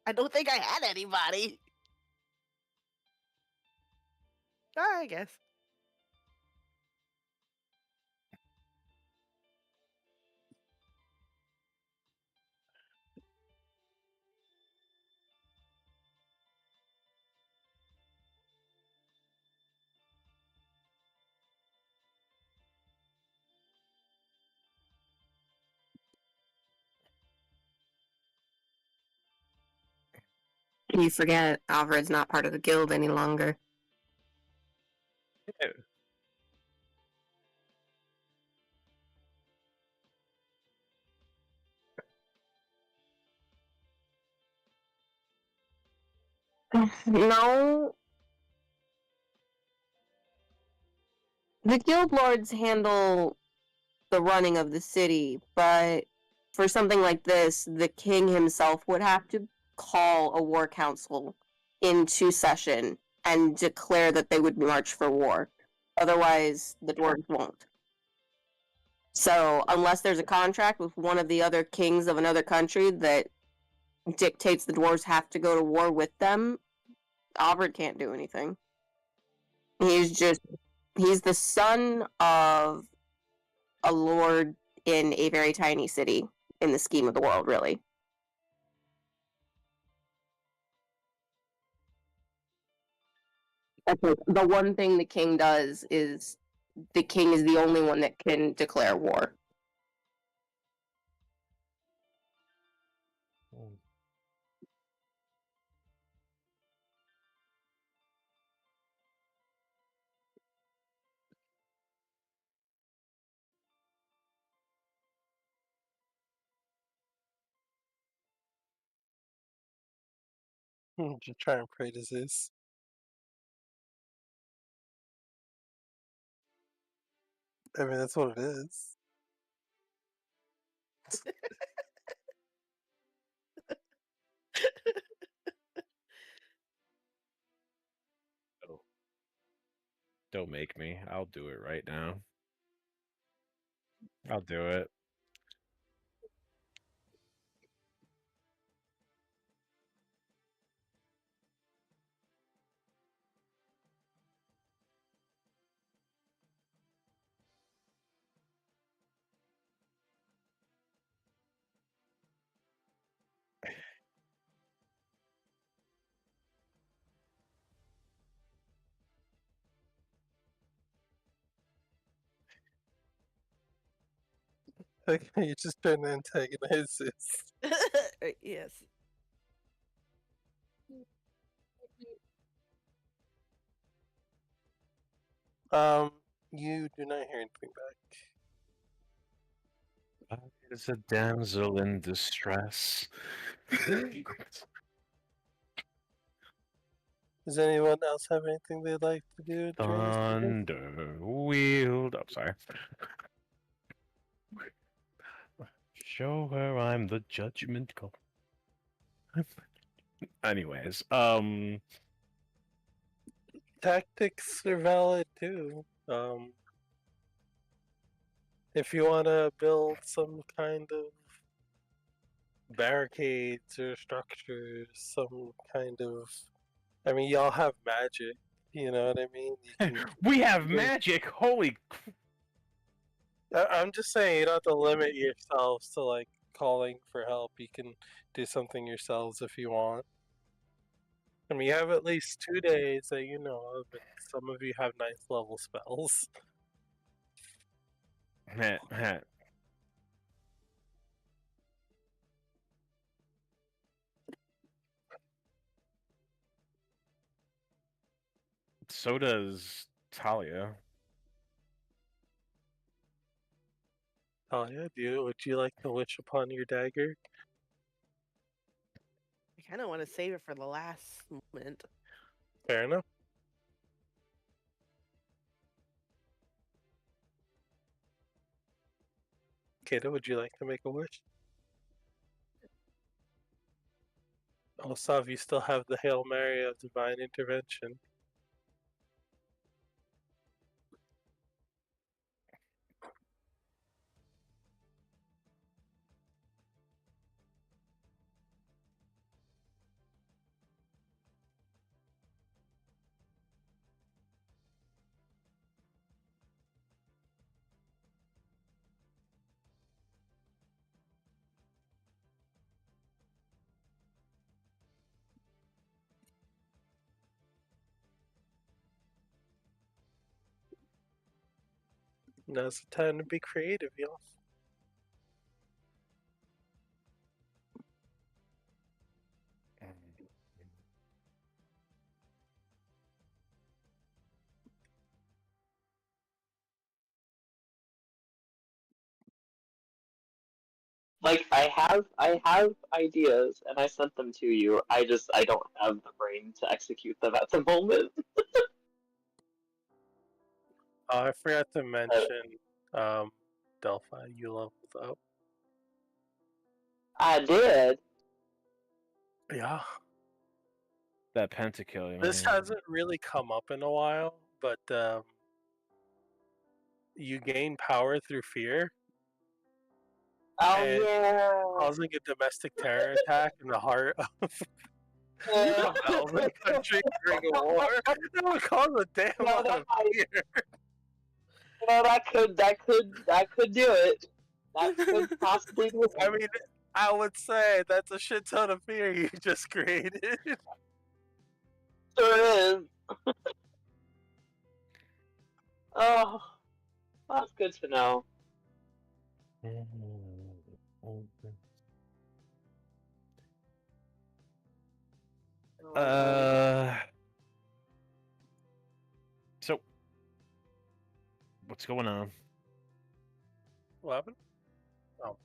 I don't think I had anybody. I guess. You forget Alfred's not part of the guild any longer. No. The guild lords handle the running of the city, but for something like this, the king himself would have to call a war council into session and declare that they would march for war. Otherwise, the dwarves won't. So, unless there's a contract with one of the other kings of another country that dictates the dwarves have to go to war with them, Albert can't do anything. He's the son of a lord in a very tiny city in the scheme of the world, really. That's like the one thing the king does is the king is the only one that can declare war. Just try and pray to Zeus. I mean, that's what it is. Don't make me. I'll do it right now. I'll do it. Okay, you're just trying to antagonize Zeus. Yes. You do not hear anything back. Is a damsel in distress. Does anyone else have anything they'd like to do during this meeting? Thunder wheeled. I'm sorry. Show her I'm the judgment call. Anyways, Tactics are valid too. If you want to build some kind of barricades or structures, some kind of, I mean, y'all have magic. You know what I mean? You can, we have magic. Holy. I'm just saying, you don't have to limit yourselves to like calling for help. You can do something yourselves if you want. I mean, you have at least 2 days that you know of, and some of you have nice level spells. So does Talia. Talia, would you like to wish upon your dagger? I kind of want to save it for the last moment. Fair enough. Kata, would you like to make a wish? Osav, you still have the Hail Mary of Divine Intervention. Now's the time to be creative, y'all. Like I have ideas and I sent them to you. I don't have the brain to execute them at the moment. Oh, I forgot to mention, Delphi, you leveled up. I did. Yeah. That pentakill. This hasn't really come up in a while, but you gain power through fear, Oh and yeah. causing a domestic terror attack in the heart of Yeah. the Velvet country during a war. That would cause a damn No, lot that of might- fear. that could do it. That could possibly do it. I mean, I would say that's a shit ton of fear you just created. Sure is. Oh, that's good to know. So, what's going on? What happened? Oh, okay.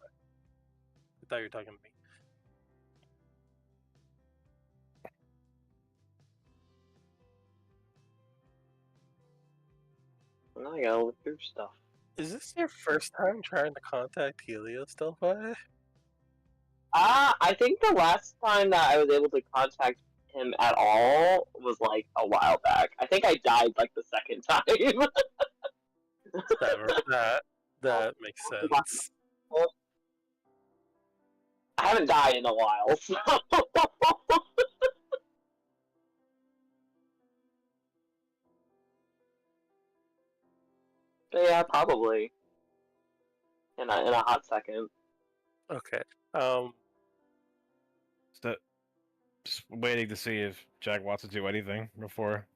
I thought you were talking to me. Now I gotta look through stuff. Is this your first time trying to contact Helios, Delphi? I think the last time that I was able to contact him at all was like a while back. I think I died like the second time. That makes sense. I haven't died in a while, so. But yeah, probably. In a hot second. Okay. So, just waiting to see if Jack wants to do anything before.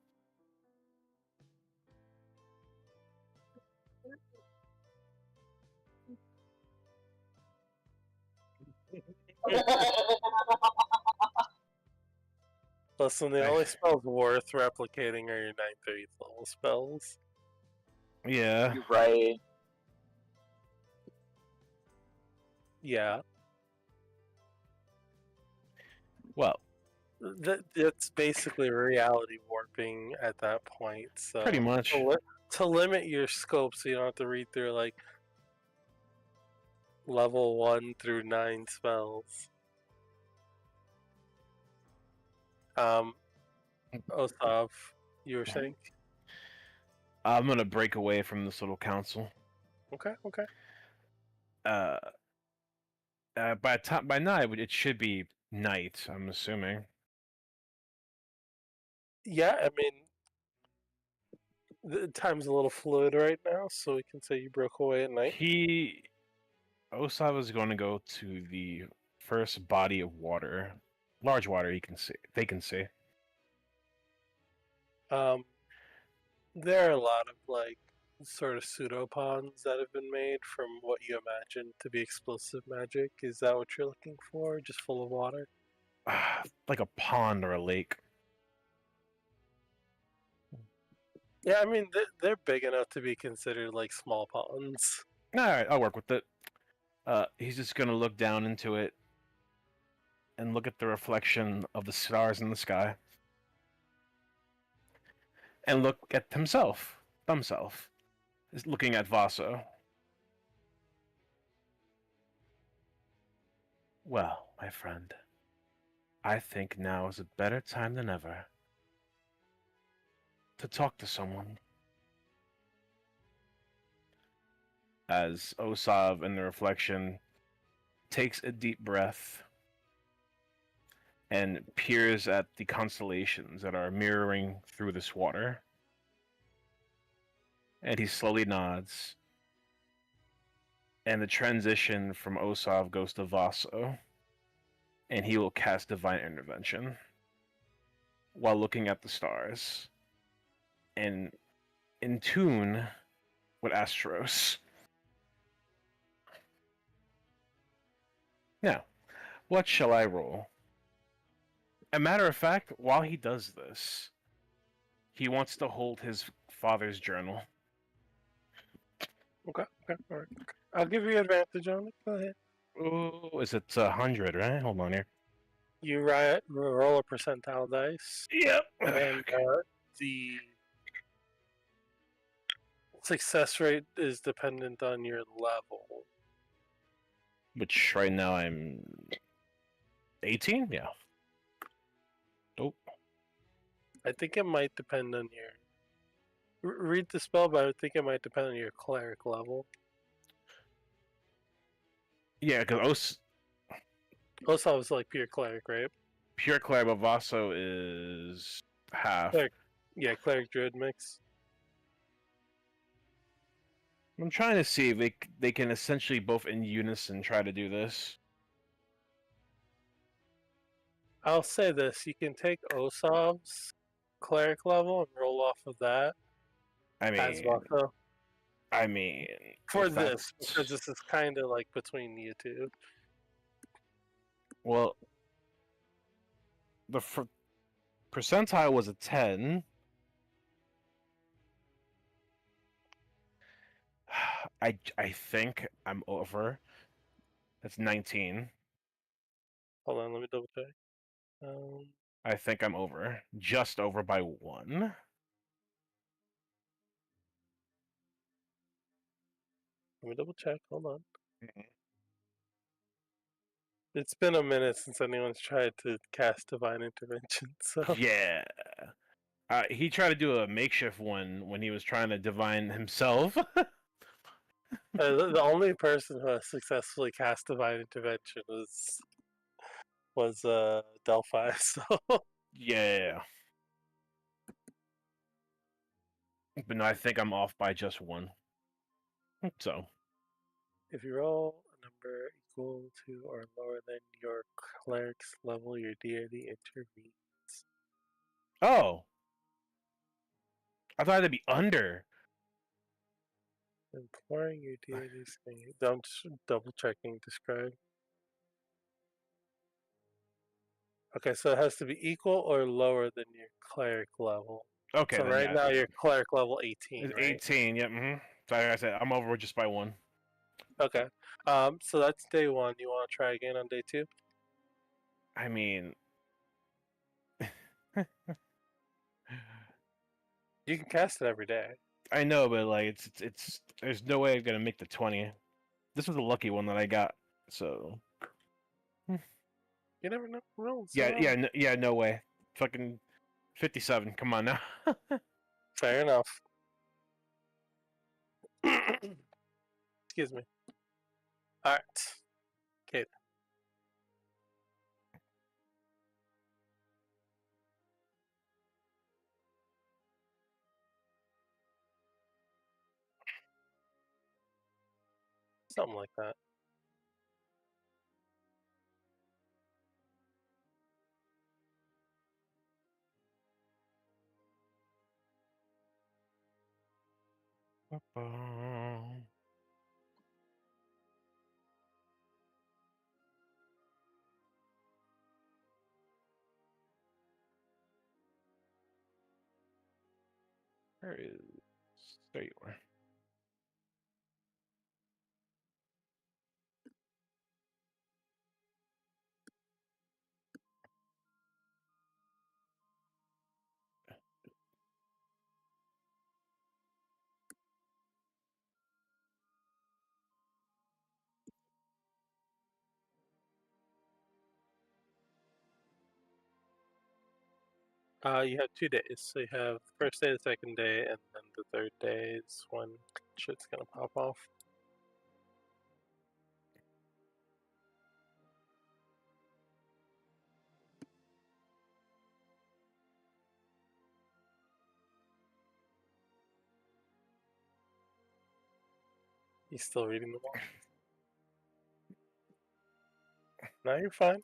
Listen, the only spells worth replicating are your 9th or 8th level spells. Yeah. You're right. Yeah. Well, It's basically reality warping at that point. So pretty much. To limit your scope so you don't have to read through like level 1 through 9 spells. Osav, you were saying? I'm gonna break away from this little council. Okay. By night it should be night. I'm assuming. Yeah, I mean, the time's a little fluid right now, so we can say you broke away at night. Osav is going to go to the first body of water, large water. They can see. There are a lot of like sort of pseudoponds that have been made from what you imagine to be explosive magic. Is that what you're looking for? Just full of water? Like a pond or a lake. Yeah, I mean they're big enough to be considered like small ponds. All right, I'll work with it. He's just gonna look down into it and look at the reflection of the stars in the sky, and look at himself. Is looking at Vaso. Well, my friend, I think now is a better time than ever to talk to someone. As Osav in the reflection takes a deep breath and peers at the constellations that are mirroring through this water. And he slowly nods. And the transition from Osav goes to Vaso. And he will cast Divine Intervention while looking at the stars and in tune with Astros. Now, what shall I roll? A matter of fact, while he does this, he wants to hold his father's journal. Okay, all right. I'll give you advantage on it. Go ahead. Oh, is it 100, right? Hold on here. You roll a percentile dice, Yep. and the success rate is dependent on your level. Which right now I'm 18? Yeah. Nope. I think it might depend on your. Read the spell, but I would think it might depend on your cleric level. Yeah, because Osav is like pure cleric, right? Pure Cleric, but Vaso is half. Cleric. Yeah, cleric druid mix. I'm trying to see if they can essentially both in unison try to do this. I'll say this: you can take Osav's cleric level and roll off of that I as mean, Vaso for if this, that's- because this is kind of like between you two. Well, the percentile was a 10. I think I'm over. That's 19. Hold on, let me double check. I think I'm over. Just over by 1. Let me double check. Hold on. Mhm. It's been a minute since anyone's tried to cast divine intervention, so Yeah. He tried to do a makeshift one when he was trying to divine himself. the only person who has successfully cast divine intervention was Delphi. So Yeah. But no, I think I'm off by just 1. So, if you roll a number equal to or lower than your cleric's level, your deity intervenes. oh, I thought it'd be under. Imploring your deity's name. I'm just double checking describe. Okay, so it has to be equal or lower than your cleric level. Okay, So then, right yeah, now you're cleric level 18, it's right? 18. Yep. So like I said, I'm over just by 1. Okay. So that's day 1. You want to try again on day 2? I mean, You can cast it every day. I know, but like it's there's no way I'm gonna make the 20. This was a lucky one that I got. So You never know. Roll. yeah, no way. Fucking 57. Come on now. Fair enough. Excuse me. All right. Okay. Something like that. Where is? There you are. You have 2 days. So you have the first day, the second day, and then the third day is when shit's gonna pop off. You still reading them all? No, you're fine.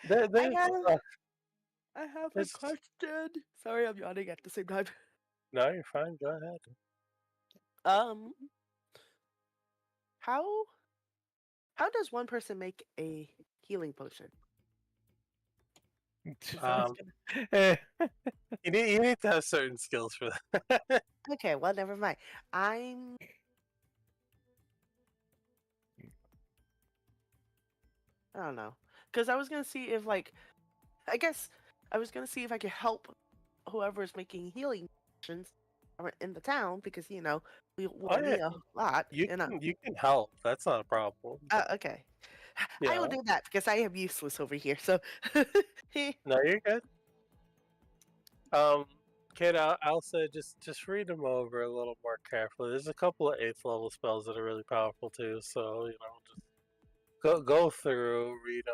There, there's, have uh, I have a there's question. Sorry, I'm yawning at the same time. No, you're fine. Go ahead. Um, how how does one person make a healing potion? I was Um, gonna... Eh, you need to have certain skills for that. Okay, well, never mind. I'm. I don't know, because I was gonna see if like, I guess I was gonna see if I could help whoever is making healing potions in the town because we Oh need yeah, a lot. you can help. That's not a problem. Okay. I will Yeah. do that because I am useless over here. So, No, you're good. Um, Kid, I'll say just read them over a little more carefully. There's a couple of 8th level spells that are really powerful too. So just go through, read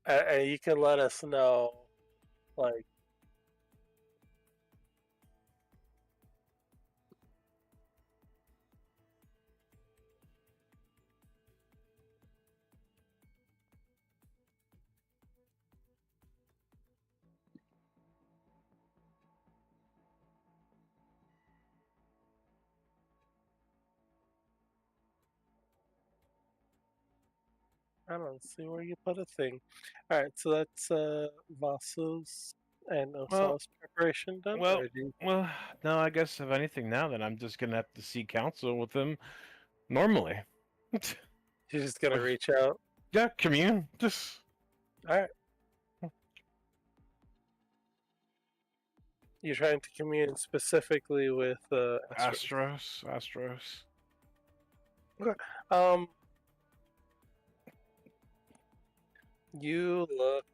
them, and you can let us know, like. I don't see where you put a thing. All right, so that's Vasu's and well, Osa's preparation done. well, Or do you... well. No, I guess if anything now, then I'm just gonna have to seek counsel with him normally. You're just gonna reach out. Yeah, commune. Just All right. You're trying to commune specifically with Astros. Astros. Um, you look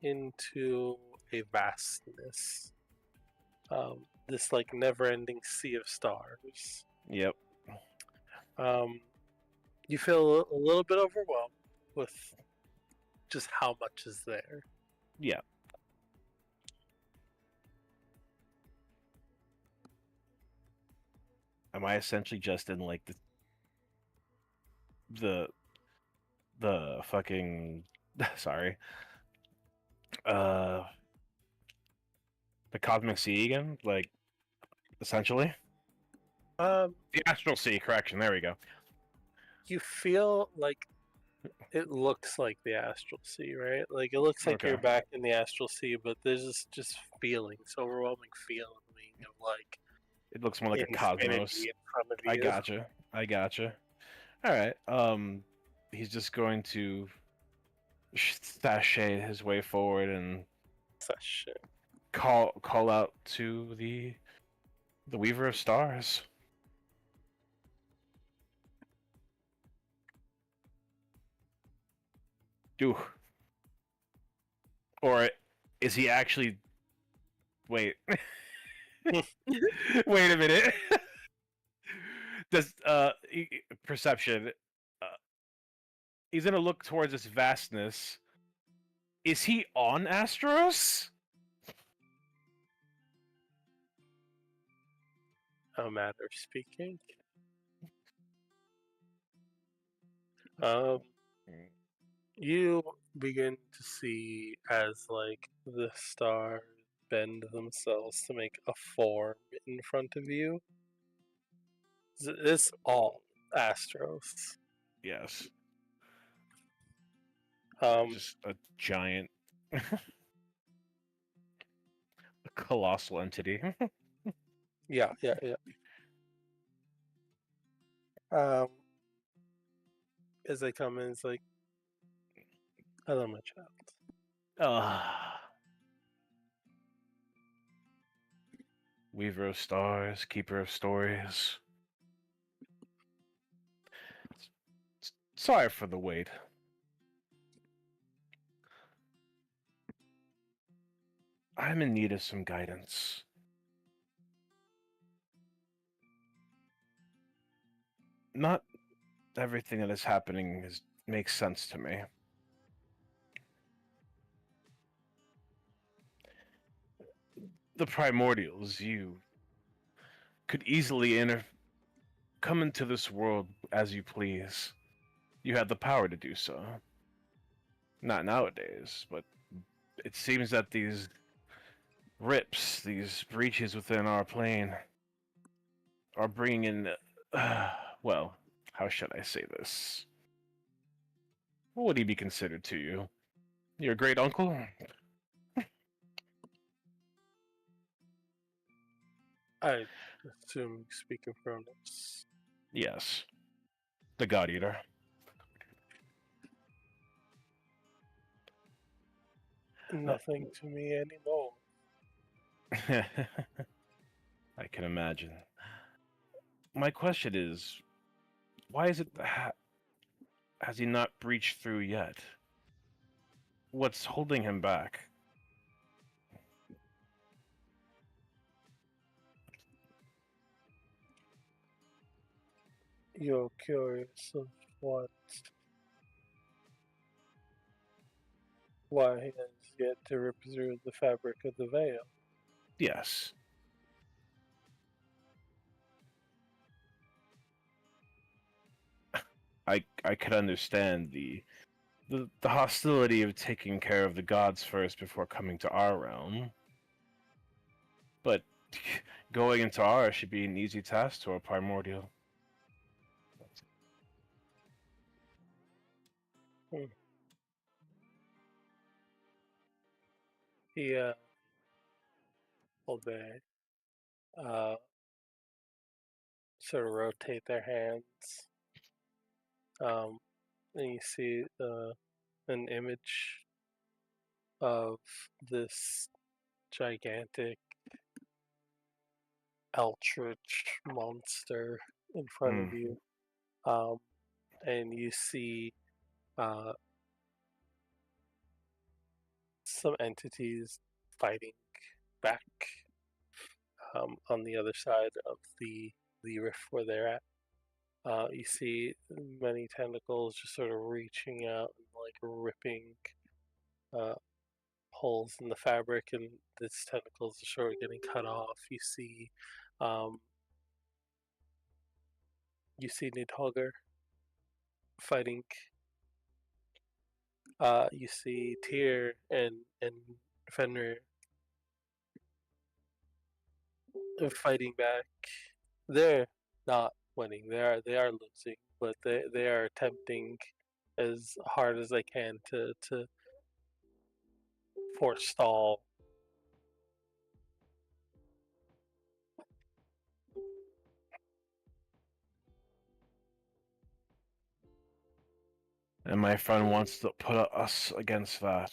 into a vastness. This like never-ending sea of stars. Yep. You feel a little bit overwhelmed with just how much is there. Yeah. Am I essentially just in like the fucking sorry uh the cosmic sea again, like essentially Um, the astral sea? Correction. There we go. you feel like it looks like the astral sea, right? Like it looks like you're Okay. back in the astral sea, but there's just feelings, overwhelming feeling of like It looks more like a infinity cosmos. in front of I you. gotcha. All right. He's just going to sashay his way forward and Such shit. call out to the Weaver of Stars. Ooh. Or is he actually? Wait. Wait a minute. Does perception? He's gonna look towards this vastness. Is he on Astros? A matter of speaking. Um, you begin to see as like the stars bend themselves to make a form in front of you. It's all Astros. Yes. Um, Just a giant, a colossal entity. yeah. As they come in, it's like, hello, my child. Weaver of Stars, Keeper of Stories. Sorry for the wait. I'm in need of some guidance. Not everything that is happening makes sense to me. The primordials, you could easily come into this world as you please. You had the power to do so. Not nowadays, but it seems that these rips, these breaches within our plane, are bringing in, well, how should I say this? What would he be considered to you? Your great uncle? I assume speaking from this. Yes. The God Eater. Nothing to me anymore. I can imagine. My question is, why is it has he not breached through yet? What's holding him back? You're curious of why he has yet to rip through the fabric of the veil. Yes. I could understand the hostility of taking care of the gods first before coming to our realm. But going into ours should be an easy task to a primordial. He will they sort of rotate their hands, and you see an image of this gigantic eldritch monster in front of you, and you see some entities fighting back on the other side of the rift where they're at. You see many tentacles just sort of reaching out and like ripping holes in the fabric, and these tentacles are sort of getting cut off. You see Nidhogger fighting. You see Tyr and Fenrir fighting back. They're not winning. They are losing, but they are attempting as hard as they can to forestall. And my friend wants to put us against that.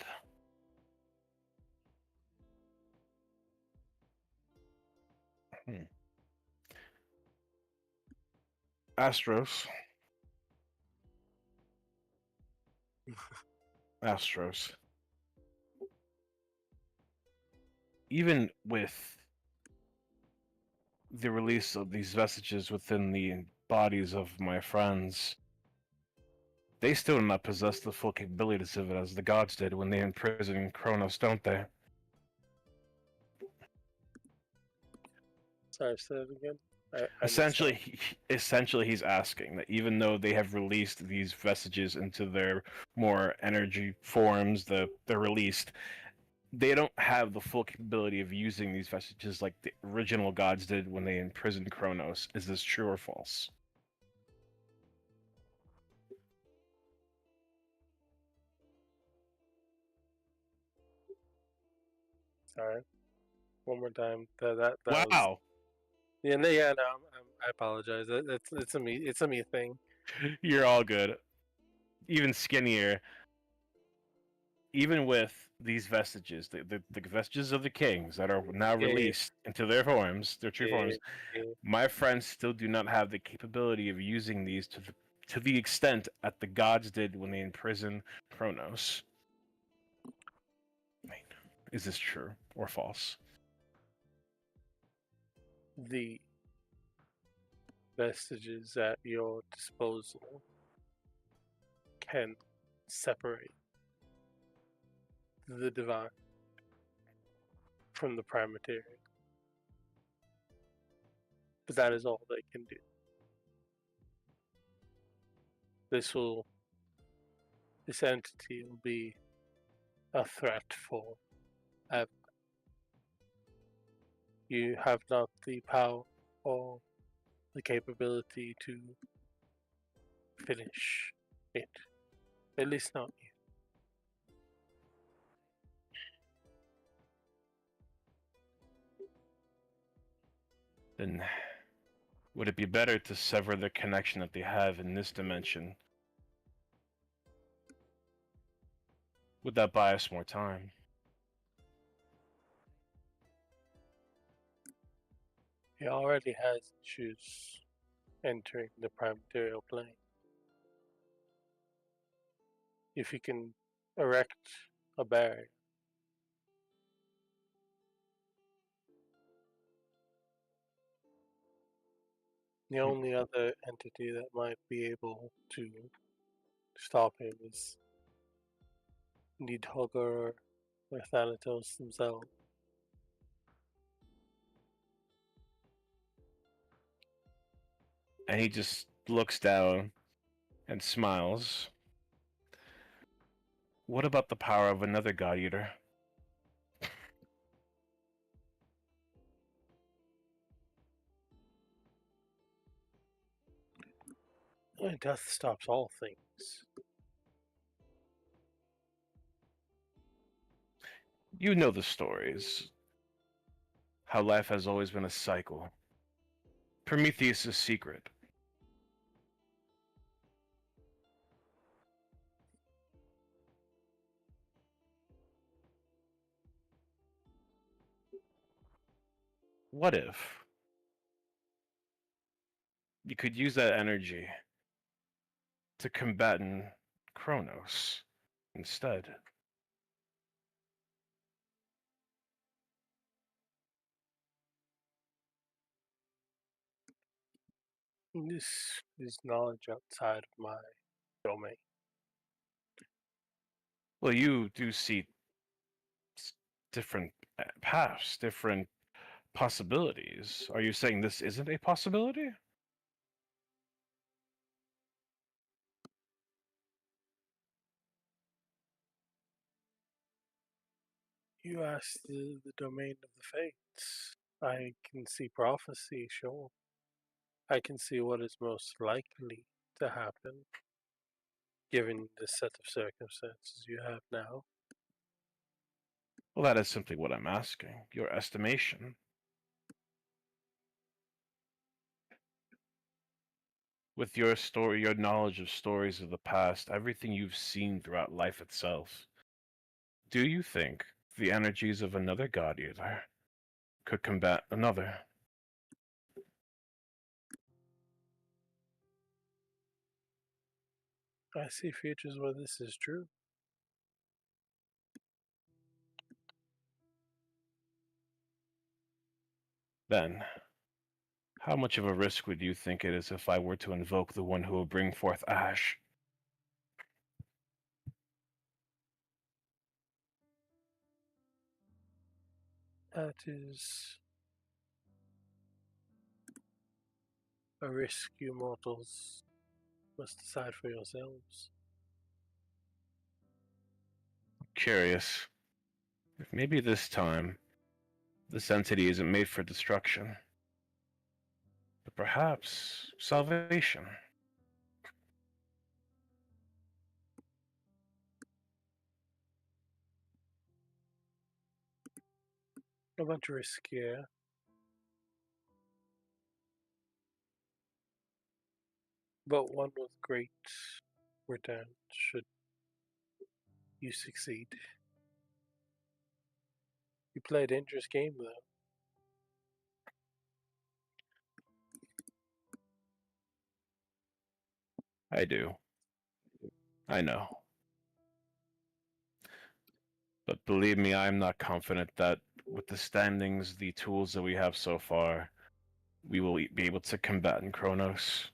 Astros. Astros. Even with the release of these vestiges within the bodies of my friends, they still do not possess the full capabilities of it as the gods did when they imprisoned Kronos, don't they? Sorry, say it again. Essentially, he's asking that even though they have released these vestiges into their more energy forms, they're released, they don't have the full capability of using these vestiges like the original gods did when they imprisoned Kronos. Is this true or false? Sorry. One more time. That wow. Was... Yeah, no, I apologize. It's a me thing. You're all good. Even skinnier. Even with these vestiges, the vestiges of the kings that are now released into their forms, their true forms, my friends still do not have the capability of using these to the extent that the gods did when they imprisoned Kronos. I mean, is this true or false? The vestiges at your disposal can separate the divine from the prime material. But that is all they can do. This entity will be a threat for Ev. You have not the power or the capability to finish it. At least not you. Then would it be better to sever the connection that they have in this dimension? Would that buy us more time? He already has issues entering the prime material plane. If you can erect a barrier, the only other entity that might be able to stop him is Needhugger or Thanatos themselves. And he just looks down and smiles. What about the power of another God Eater? Death stops all things. You know the stories. How life has always been a cycle. Prometheus' secret. What if you could use that energy to combat Kronos instead? This is knowledge outside of my domain. Well, you do see different paths, different possibilities. Are you saying this isn't a possibility? You asked the domain of the fates. I can see prophecy, sure. I can see what is most likely to happen, given the set of circumstances you have now. Well, that is simply what I'm asking. Your estimation. With your story, your knowledge of stories of the past, everything you've seen throughout life itself, do you think the energies of another God Eater could combat another? I see futures where this is true. Then, how much of a risk would you think it is if I were to invoke the one who will bring forth ash? That is a risk you mortals must decide for yourselves. Curious. If maybe this time, this entity isn't made for destruction, but perhaps salvation. A bunch riskier. But one with great return should you succeed. You play a dangerous game, though. I do. I know. But believe me, I'm not confident that with the standings, the tools that we have so far, we will be able to combat in Kronos.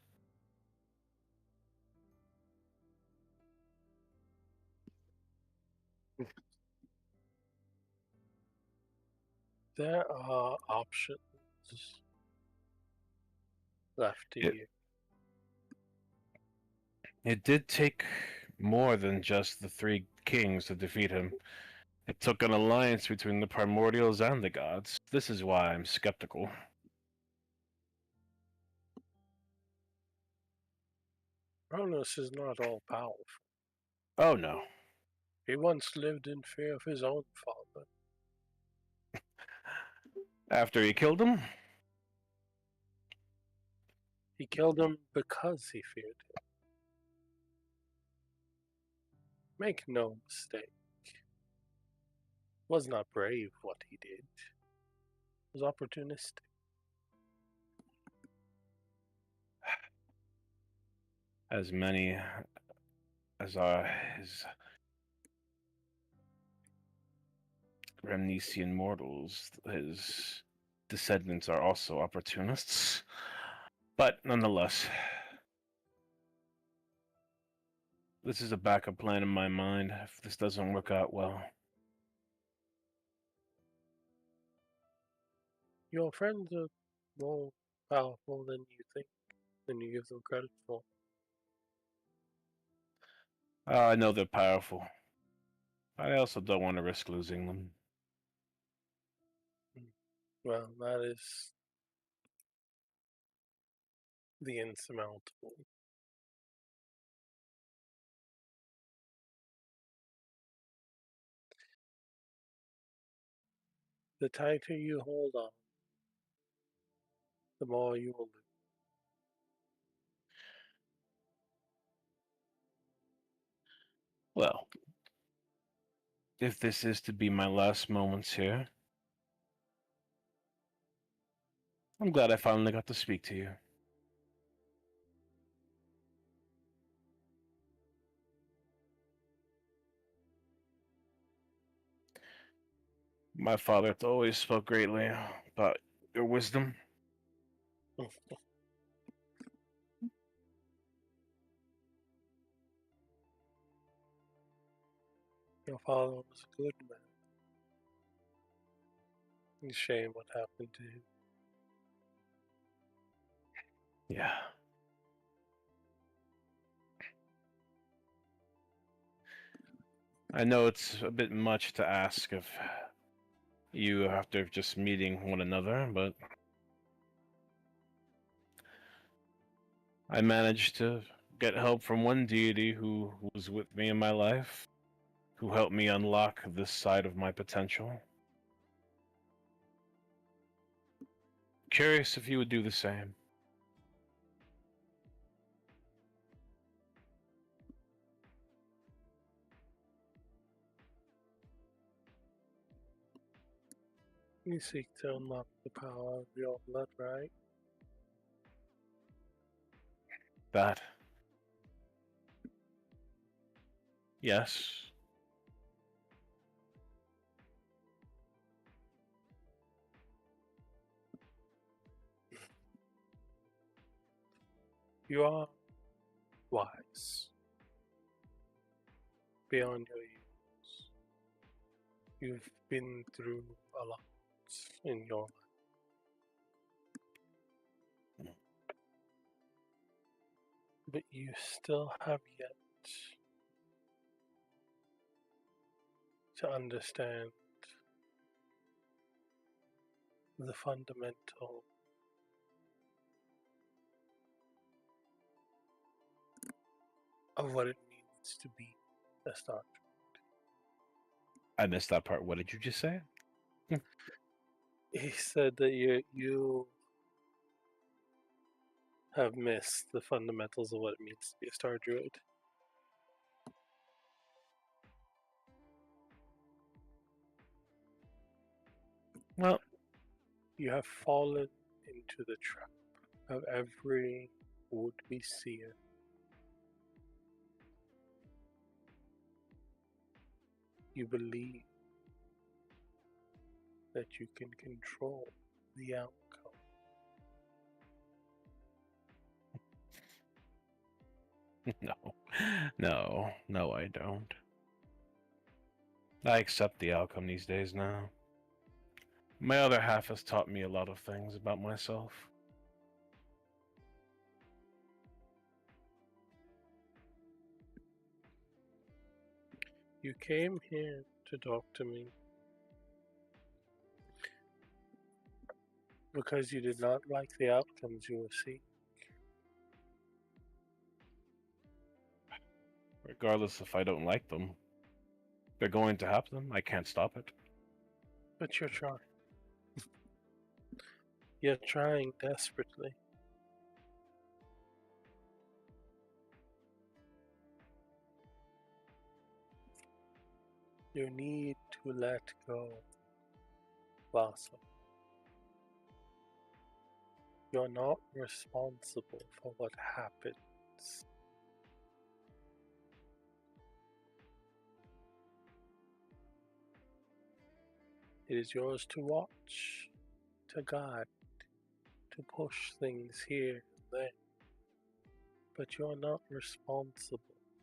There are options left to It- you. It did take more than just the three kings to defeat him. It took an alliance between the primordials and the gods. This is why I'm skeptical. Kronos is not all powerful. Oh no. He once lived in fear of his own father. After he killed him? He killed him because he feared him. Make no mistake. It was not brave what he did. It was opportunistic. As many as are his Remnesian mortals, his descendants are also opportunists. But nonetheless, this is a backup plan in my mind if this doesn't work out well. Your friends are more powerful than you think, than you give them credit for. I know they're powerful. I also don't want to risk losing them. Well, that is the insurmountable. The tighter you hold on, the more you will lose. Well, if this is to be my last moments here, I'm glad I finally got to speak to you. My father always spoke greatly about your wisdom. Your father was a good man. It's a shame what happened to him. Yeah. I know it's a bit much to ask of you after just meeting one another, but I managed to get help from one deity who was with me in my life, who helped me unlock this side of my potential. Curious if you would do the same. You seek to unlock the power of your blood, right? That. Yes. You are wise. Beyond your years. You've been through a lot in your life. But you still have yet to understand the fundamental of what it means to be a Star Trek. I missed that part. What did you just say? He said that you have missed the fundamentals of what it means to be a Star Druid. Well, You have fallen into the trap of every would-be seer You believe that you can control the outcome. No, I don't. I accept the outcome these days now. My other half has taught me a lot of things about myself. You came here to talk to me because you did not like the outcomes you were seeing. Regardless if I don't like them, they're going to happen. I can't stop it. But you're trying. You're trying desperately. You need to let go, Vasa. You're not responsible for what happens. It is yours to watch, to guide, to push things here and there. But you're not responsible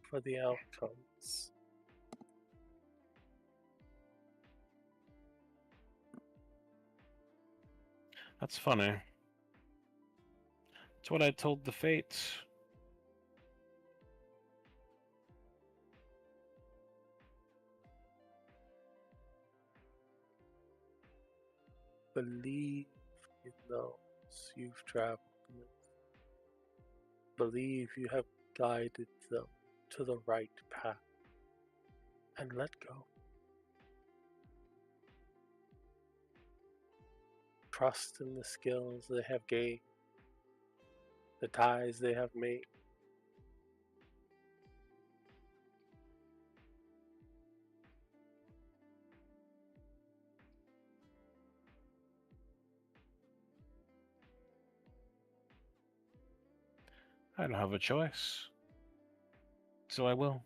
for the outcomes. That's funny. It's what I told the Fates. Believe in those you've traveled with. Believe you have guided them to the right path. And let go. Trust in the skills they have gained, the ties they have made. I don't have a choice. So I will.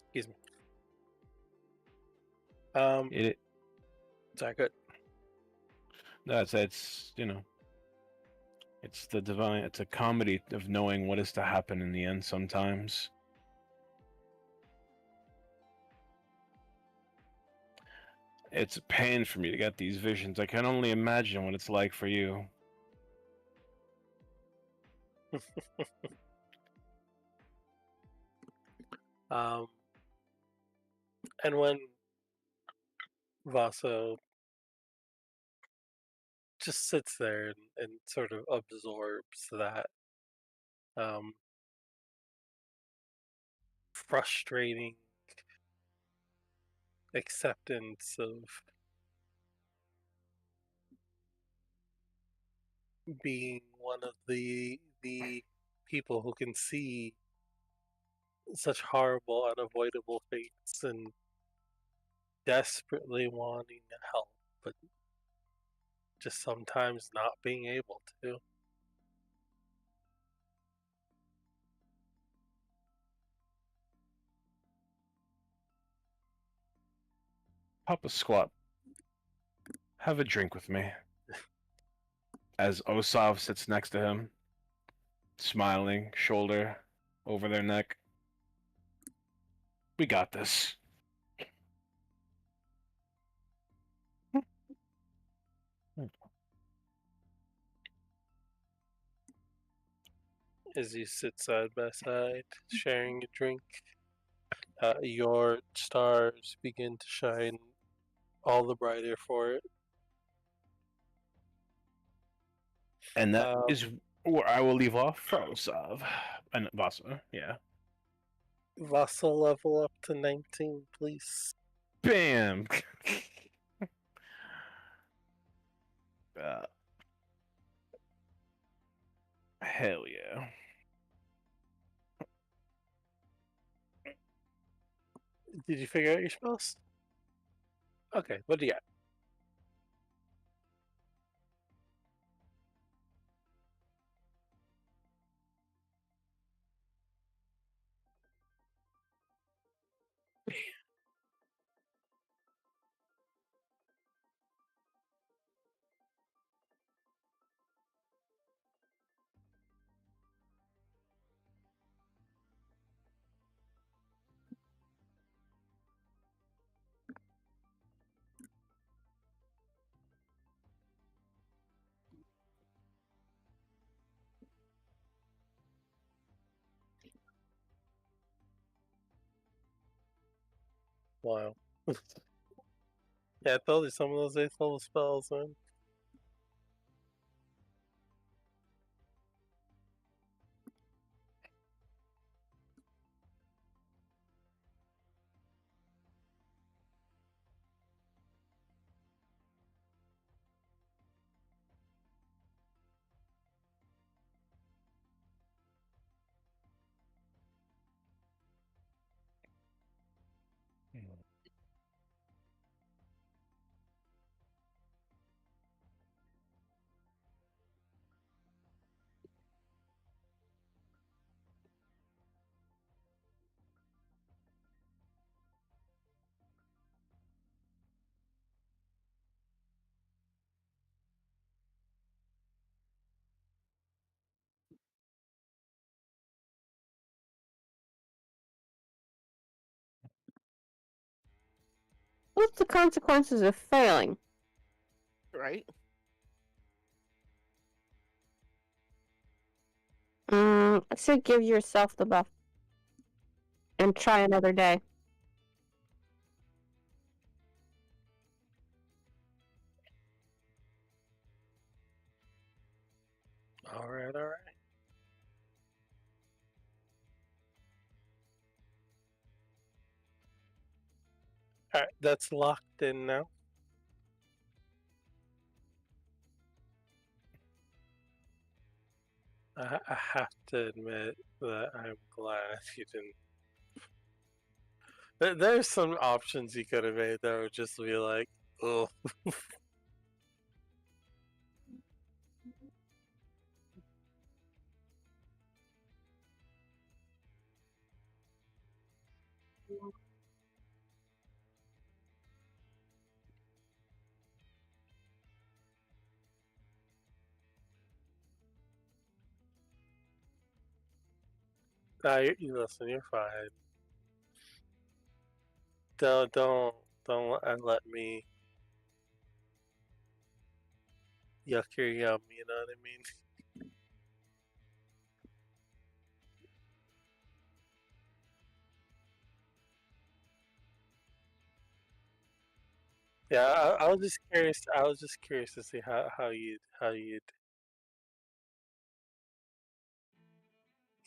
Excuse me. It Sorry, good. it's you know, it's the divine. It's a comedy of knowing what is to happen in the end. Sometimes it's a pain for me to get these visions. I can only imagine what it's like for you. And when Vasa just sits there and sort of absorbs that frustrating acceptance of being one of the people who can see such horrible, unavoidable fates and desperately wanting to help, but just sometimes not being able to. Papa Squat, have a drink with me. As Osav sits next to him, smiling, shoulder over their neck. We got this. As you sit side by side, sharing a drink, your stars begin to shine all the brighter for it. And that is where I will leave off for Osav. And Vasa, yeah. Vasa level up to 19, please. Bam! Hell yeah. Did you figure out your spells? Okay, what do you got? Wow. Yeah, I told you some of those 8th level spells, man. What's the consequences of failing? Right? I say give yourself the buff. And try another day. Alright. Alright, that's locked in now. I have to admit that I'm glad you didn't. There's some options you could have made that would just be like, oh. Listen, you're fine. Don't let me yuck your yum, you know what I mean? Yeah, I was just curious. I was just curious to see how you'd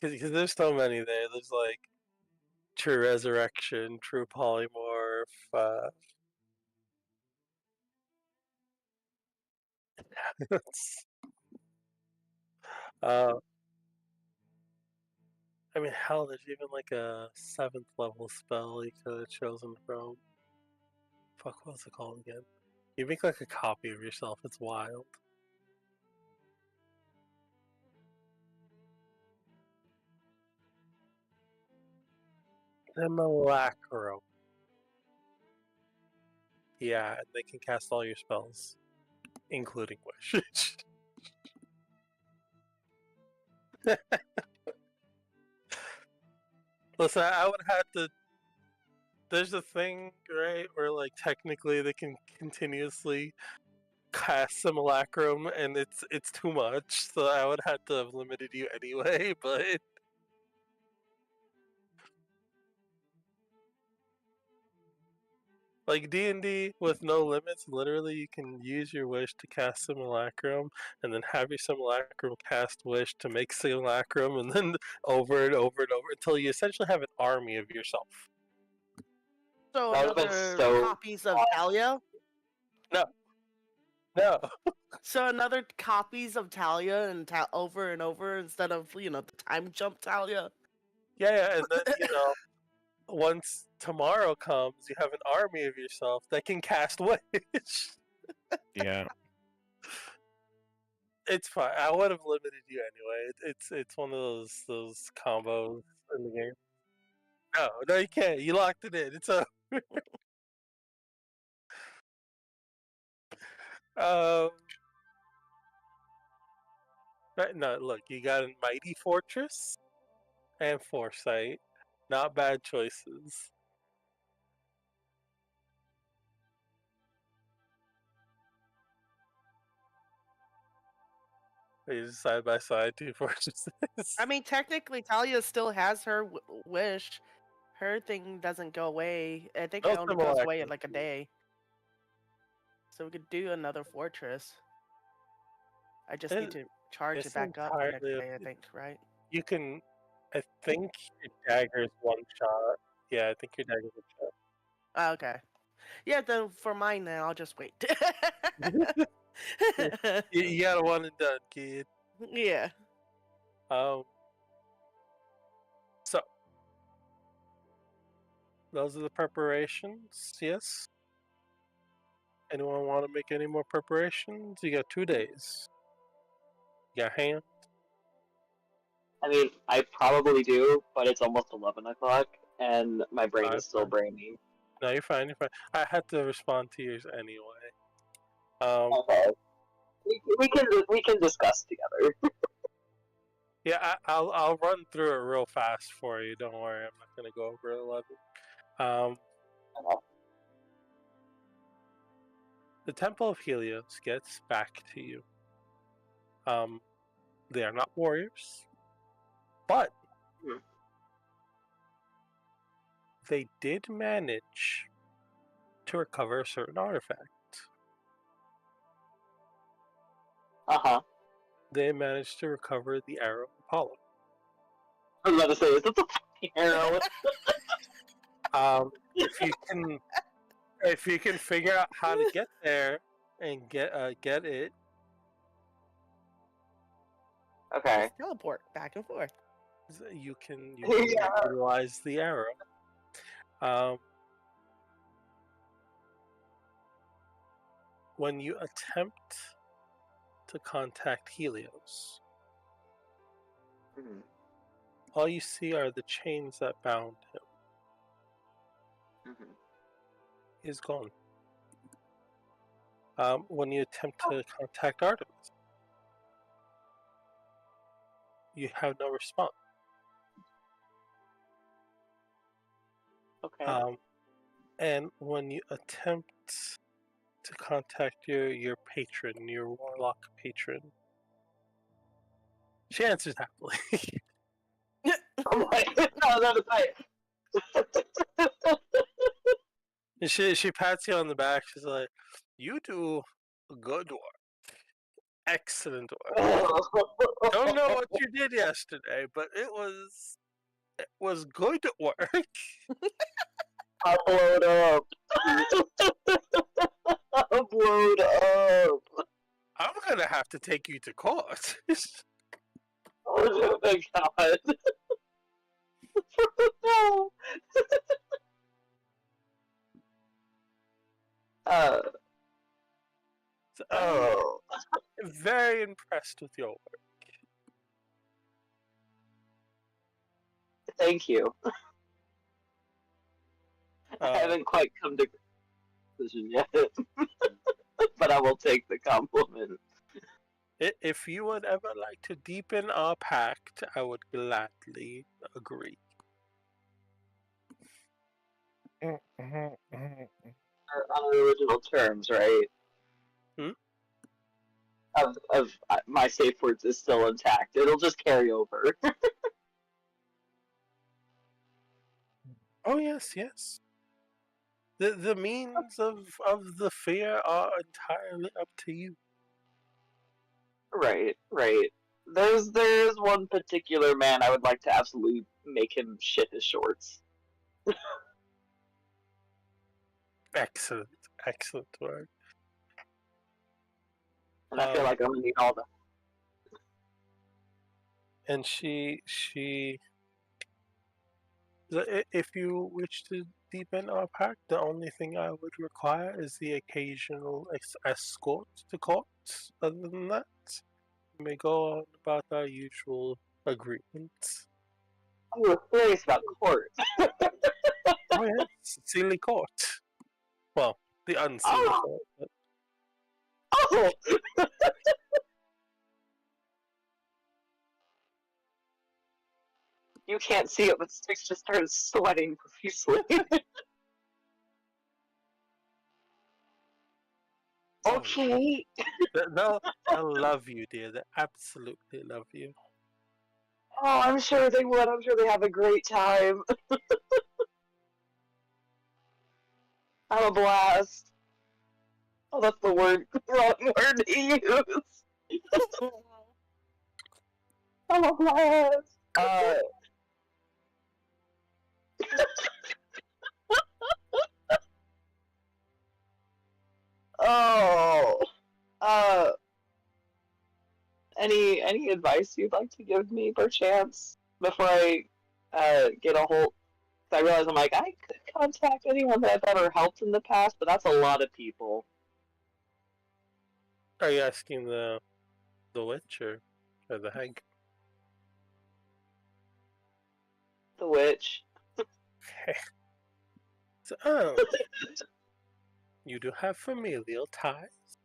because there's so many there. There's like true resurrection, true polymorph. uh, I mean, hell, there's even like a 7th level spell you could have chosen from. Fuck, what's it called again? You make like a copy of yourself. It's wild. Simulacrum. Yeah, and they can cast all your spells, including Wish. Listen, I would have to. There's a thing, right, where like technically they can continuously cast Simulacrum, and it's too much, so I would have to have limited you anyway. But like D&D with no limits, literally you can use your wish to cast Simulacrum, and then have your Simulacrum cast wish to make Simulacrum, and then over and over and over until you essentially have an army of yourself. So That would've been another so copies of Talia. No. So another copies of Talia and over and over instead of the time jump Talia. Yeah, and then once tomorrow comes, you have an army of yourself that can cast wish. Yeah. It's fine. I would have limited you anyway. It's one of those combos in the game. No, you can't. You locked it in. It's a. No, look, you got a mighty fortress and foresight. Not bad choices. These side by side, 2 fortresses. I mean, technically, Talia still has her wish, her thing doesn't go away. I think No it only thermal goes away in like a activity. day. So we could do another fortress. I just need to charge it It's back up the next entirely day, I think, right? You can. I think your dagger is one shot. Yeah, I think your dagger is one shot. Oh, okay. Yeah, then for mine now, I'll just wait. You got a one and done, kid. Yeah. So those are the preparations. Yes. Anyone want to make any more preparations? You got 2 days. You got ham. I mean, I probably do, but it's almost 11 o'clock, and my brain is still Fine. braining. No, you're fine. You're fine. I had to respond to yours anyway. Okay. We can discuss together. Yeah, I'll run through it real fast for you. Don't worry, I'm not gonna go over 11. The Temple of Helios gets back to you. They are not warriors, but they did manage to recover a certain artifact. They managed to recover the arrow of Apollo. I was about to say, is this a fucking arrow? If you can figure out how to get there and get it. Okay. Just teleport back and forth. You can Yeah. utilize the arrow. When you attempt to contact Helios, all you see are the chains that bound him. Is gone. When you attempt to contact Artemis, you have no response. Okay. And when you attempt to contact your patron, your warlock patron, she answers happily. Oh my god, And she pats you on the back. She's like, "You do good work, excellent work. Don't know what you did yesterday, but it was good work." Upload up. Upload up. I'm gonna have to take you to court. Oh my god. No. Oh. I'm very impressed with your work. Thank you. I haven't quite come to conclusion yet, but I will take the compliment. If you would ever like to deepen our pact, I would gladly agree. On the original terms, right? Of my safe words is still intact. It'll just carry over. Oh yes, yes. The means of the fear are entirely up to you. Right. There's one particular man I would like to absolutely make him shit his shorts. Excellent work. And I feel like I'm gonna need all the. And if you wish to deepen our pact, the only thing I would require is the occasional escort to court. Other than that, we may go on about our usual agreements. I was serious about court. Oh yes, Sealy Court. Well, the unsealed court. But... Oh! You can't see it, but Styx just started sweating profusely. Okay. They'll love you, dear. They absolutely love you. Oh, I'm sure they would. I'm sure they have a great time. I'm a blast. Oh, that's the wrong word to use. I'm a blast. Oh. Any advice you'd like to give me, perchance, before I get a hold? I realize I'm like, I could contact anyone that I've ever helped in the past, but that's a lot of people. Are you asking the witch or the hag? The witch. Okay. So, you do have familial ties.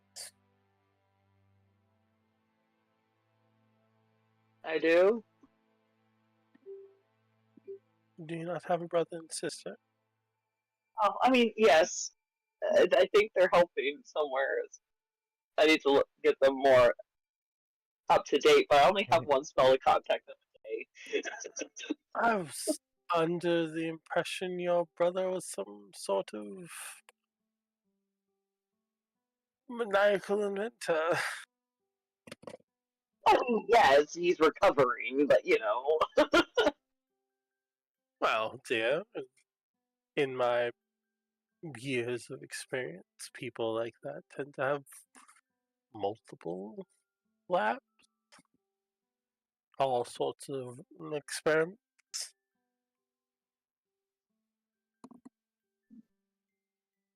I do. Do you not have a brother and sister? Oh, I mean, yes. I think they're helping somewhere. I need to get them more up to date, but I only have one spell to contact them today. I was under the impression your brother was some sort of maniacal inventor. Oh, yes, he's recovering, but you know. Well, dear, in my years of experience, people like that tend to have multiple labs, all sorts of experiments.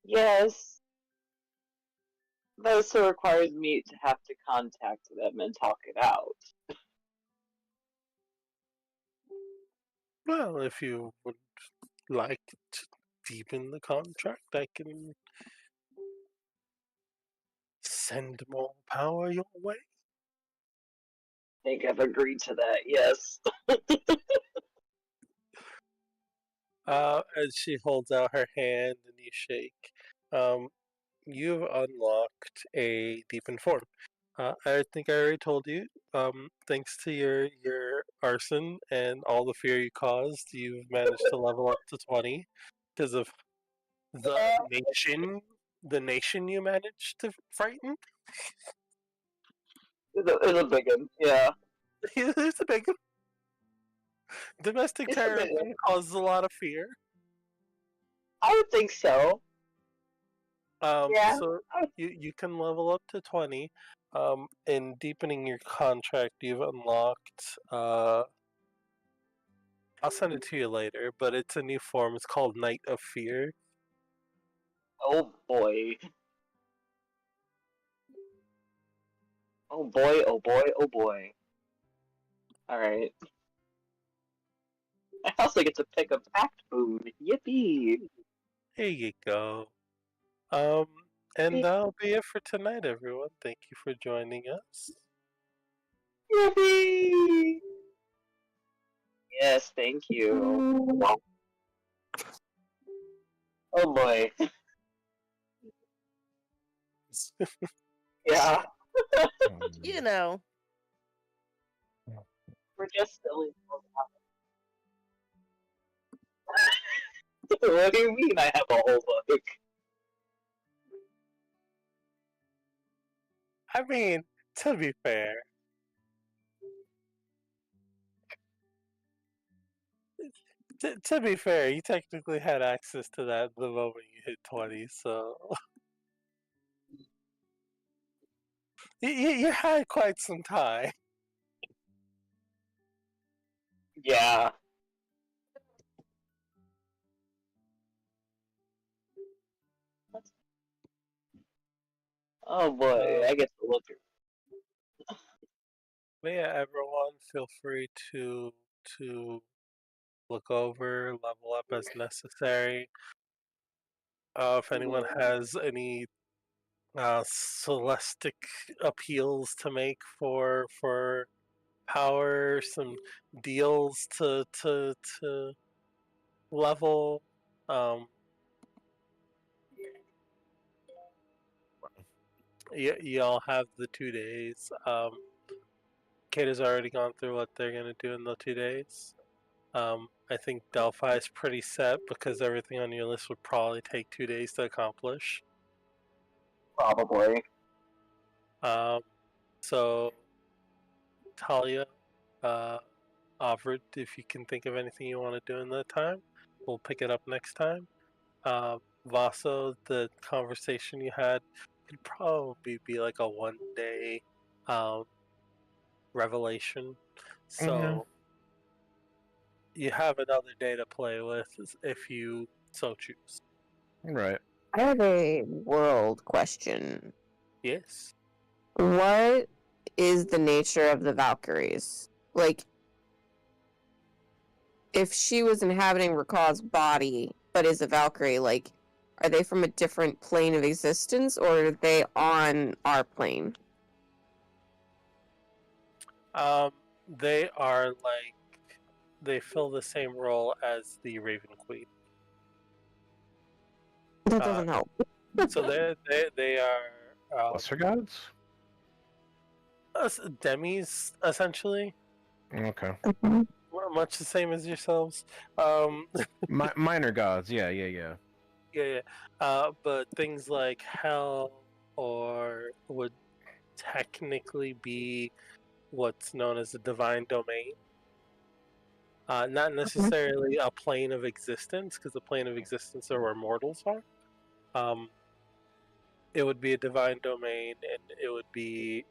Yes. That also requires me to have to contact them and talk it out. Well, if you would like to deepen the contract, I can send more power your way. I think I've agreed to that, yes. As she holds out her hand and you shake, you've unlocked a deepened form. I think I already told you. Thanks to your arson and all the fear you caused, you've managed to level up to 20 because of the nation you managed to frighten. It's a big one, yeah. It's a big domestic It's a big terrorism one. causes a lot of fear. I would think so. Yeah. So you can level up to 20. In deepening your contract, you've unlocked. I'll send it to you later, but it's a new form. It's called Knight of Fear. Oh boy. Oh boy, oh boy, oh boy. Alright. I also get to pick a packed food. Yippee! Here you go. Um, and that'll be it for tonight, everyone. Thank you for joining us. Yippee! Yes, thank you. Oh boy. Yeah, You know. we're just silly. What do you mean I have a whole book? I mean, to be fair, to be fair, you technically had access to that the moment you hit 20, so you had quite some time. Yeah. Oh boy, I get to look at. But yeah, everyone, feel free to look over, level up as necessary. If anyone has any celestic appeals to make for power, some deals to level. Y'all have the 2 days. Kate has already gone through what they're gonna do in the 2 days. I think Delphi is pretty set because everything on your list would probably take 2 days to accomplish. Probably. So Talia, Avrid, if you can think of anything you want to do in that time, we'll pick it up next time. Vaso, the conversation you had could probably be like a 1-day revelation. So you have another day to play with if you so choose. Right. I have a world question. Yes. What is the nature of the Valkyries? Like, if she was inhabiting Rakaw's body, but is a Valkyrie, like, are they from a different plane of existence, or are they on our plane? They are like they fill the same role as the Raven Queen. That doesn't help. So they are Lesser gods? demis essentially, Okay. much the same as yourselves. Minor gods, yeah, yeah, yeah. Yeah. But things like hell or would technically be what's known as a divine domain. Not necessarily a plane of existence, because the plane of existence are where mortals are. It would be a divine domain, and it would be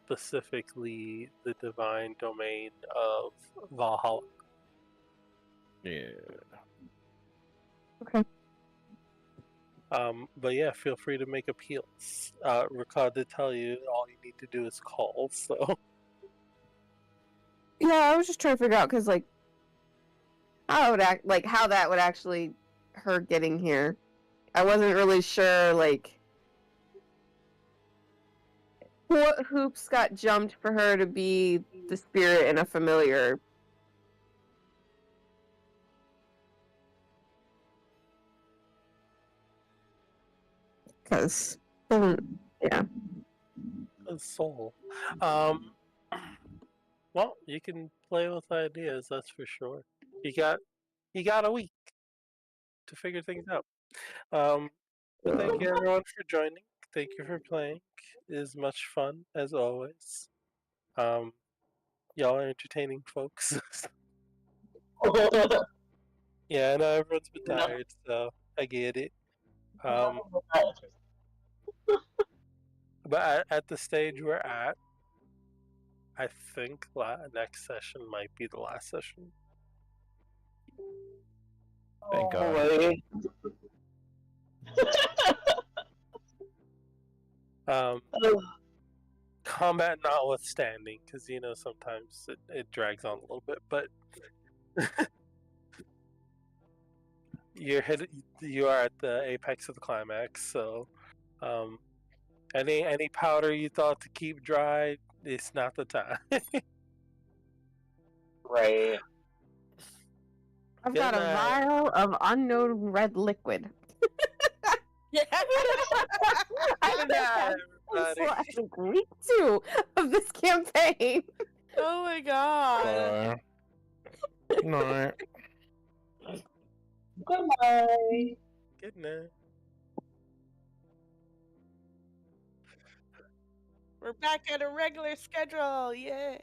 specifically the divine domain of Valhalla. Yeah. Okay. But yeah, feel free to make appeals. Ricard did tell you all you need to do is call, so. Yeah, I was just trying to figure out, because, like, how that would actually, her getting here. I wasn't really sure, like, what hoops got jumped for her to be the spirit in a familiar. Because, yeah. A soul. Well, you can play with ideas, that's for sure. You got a week to figure things out. But thank you everyone for joining. Thank you for playing. It is much fun as always. Y'all are entertaining folks. Yeah, I know everyone's been tired, so I get it. But at the stage we're at, I think next session might be the last session. Thank God. Boy. Combat notwithstanding, because you know sometimes it drags on a little bit, but you are at the apex of the climax. So, any powder you thought to keep dry, it's not the time. Right. I've Good got a night. vial of unknown red liquid. Yeah. I've been Everybody. for I think week 2 of this campaign. Oh my god. Night. Goodbye. Good night. We're back at a regular schedule. Yay.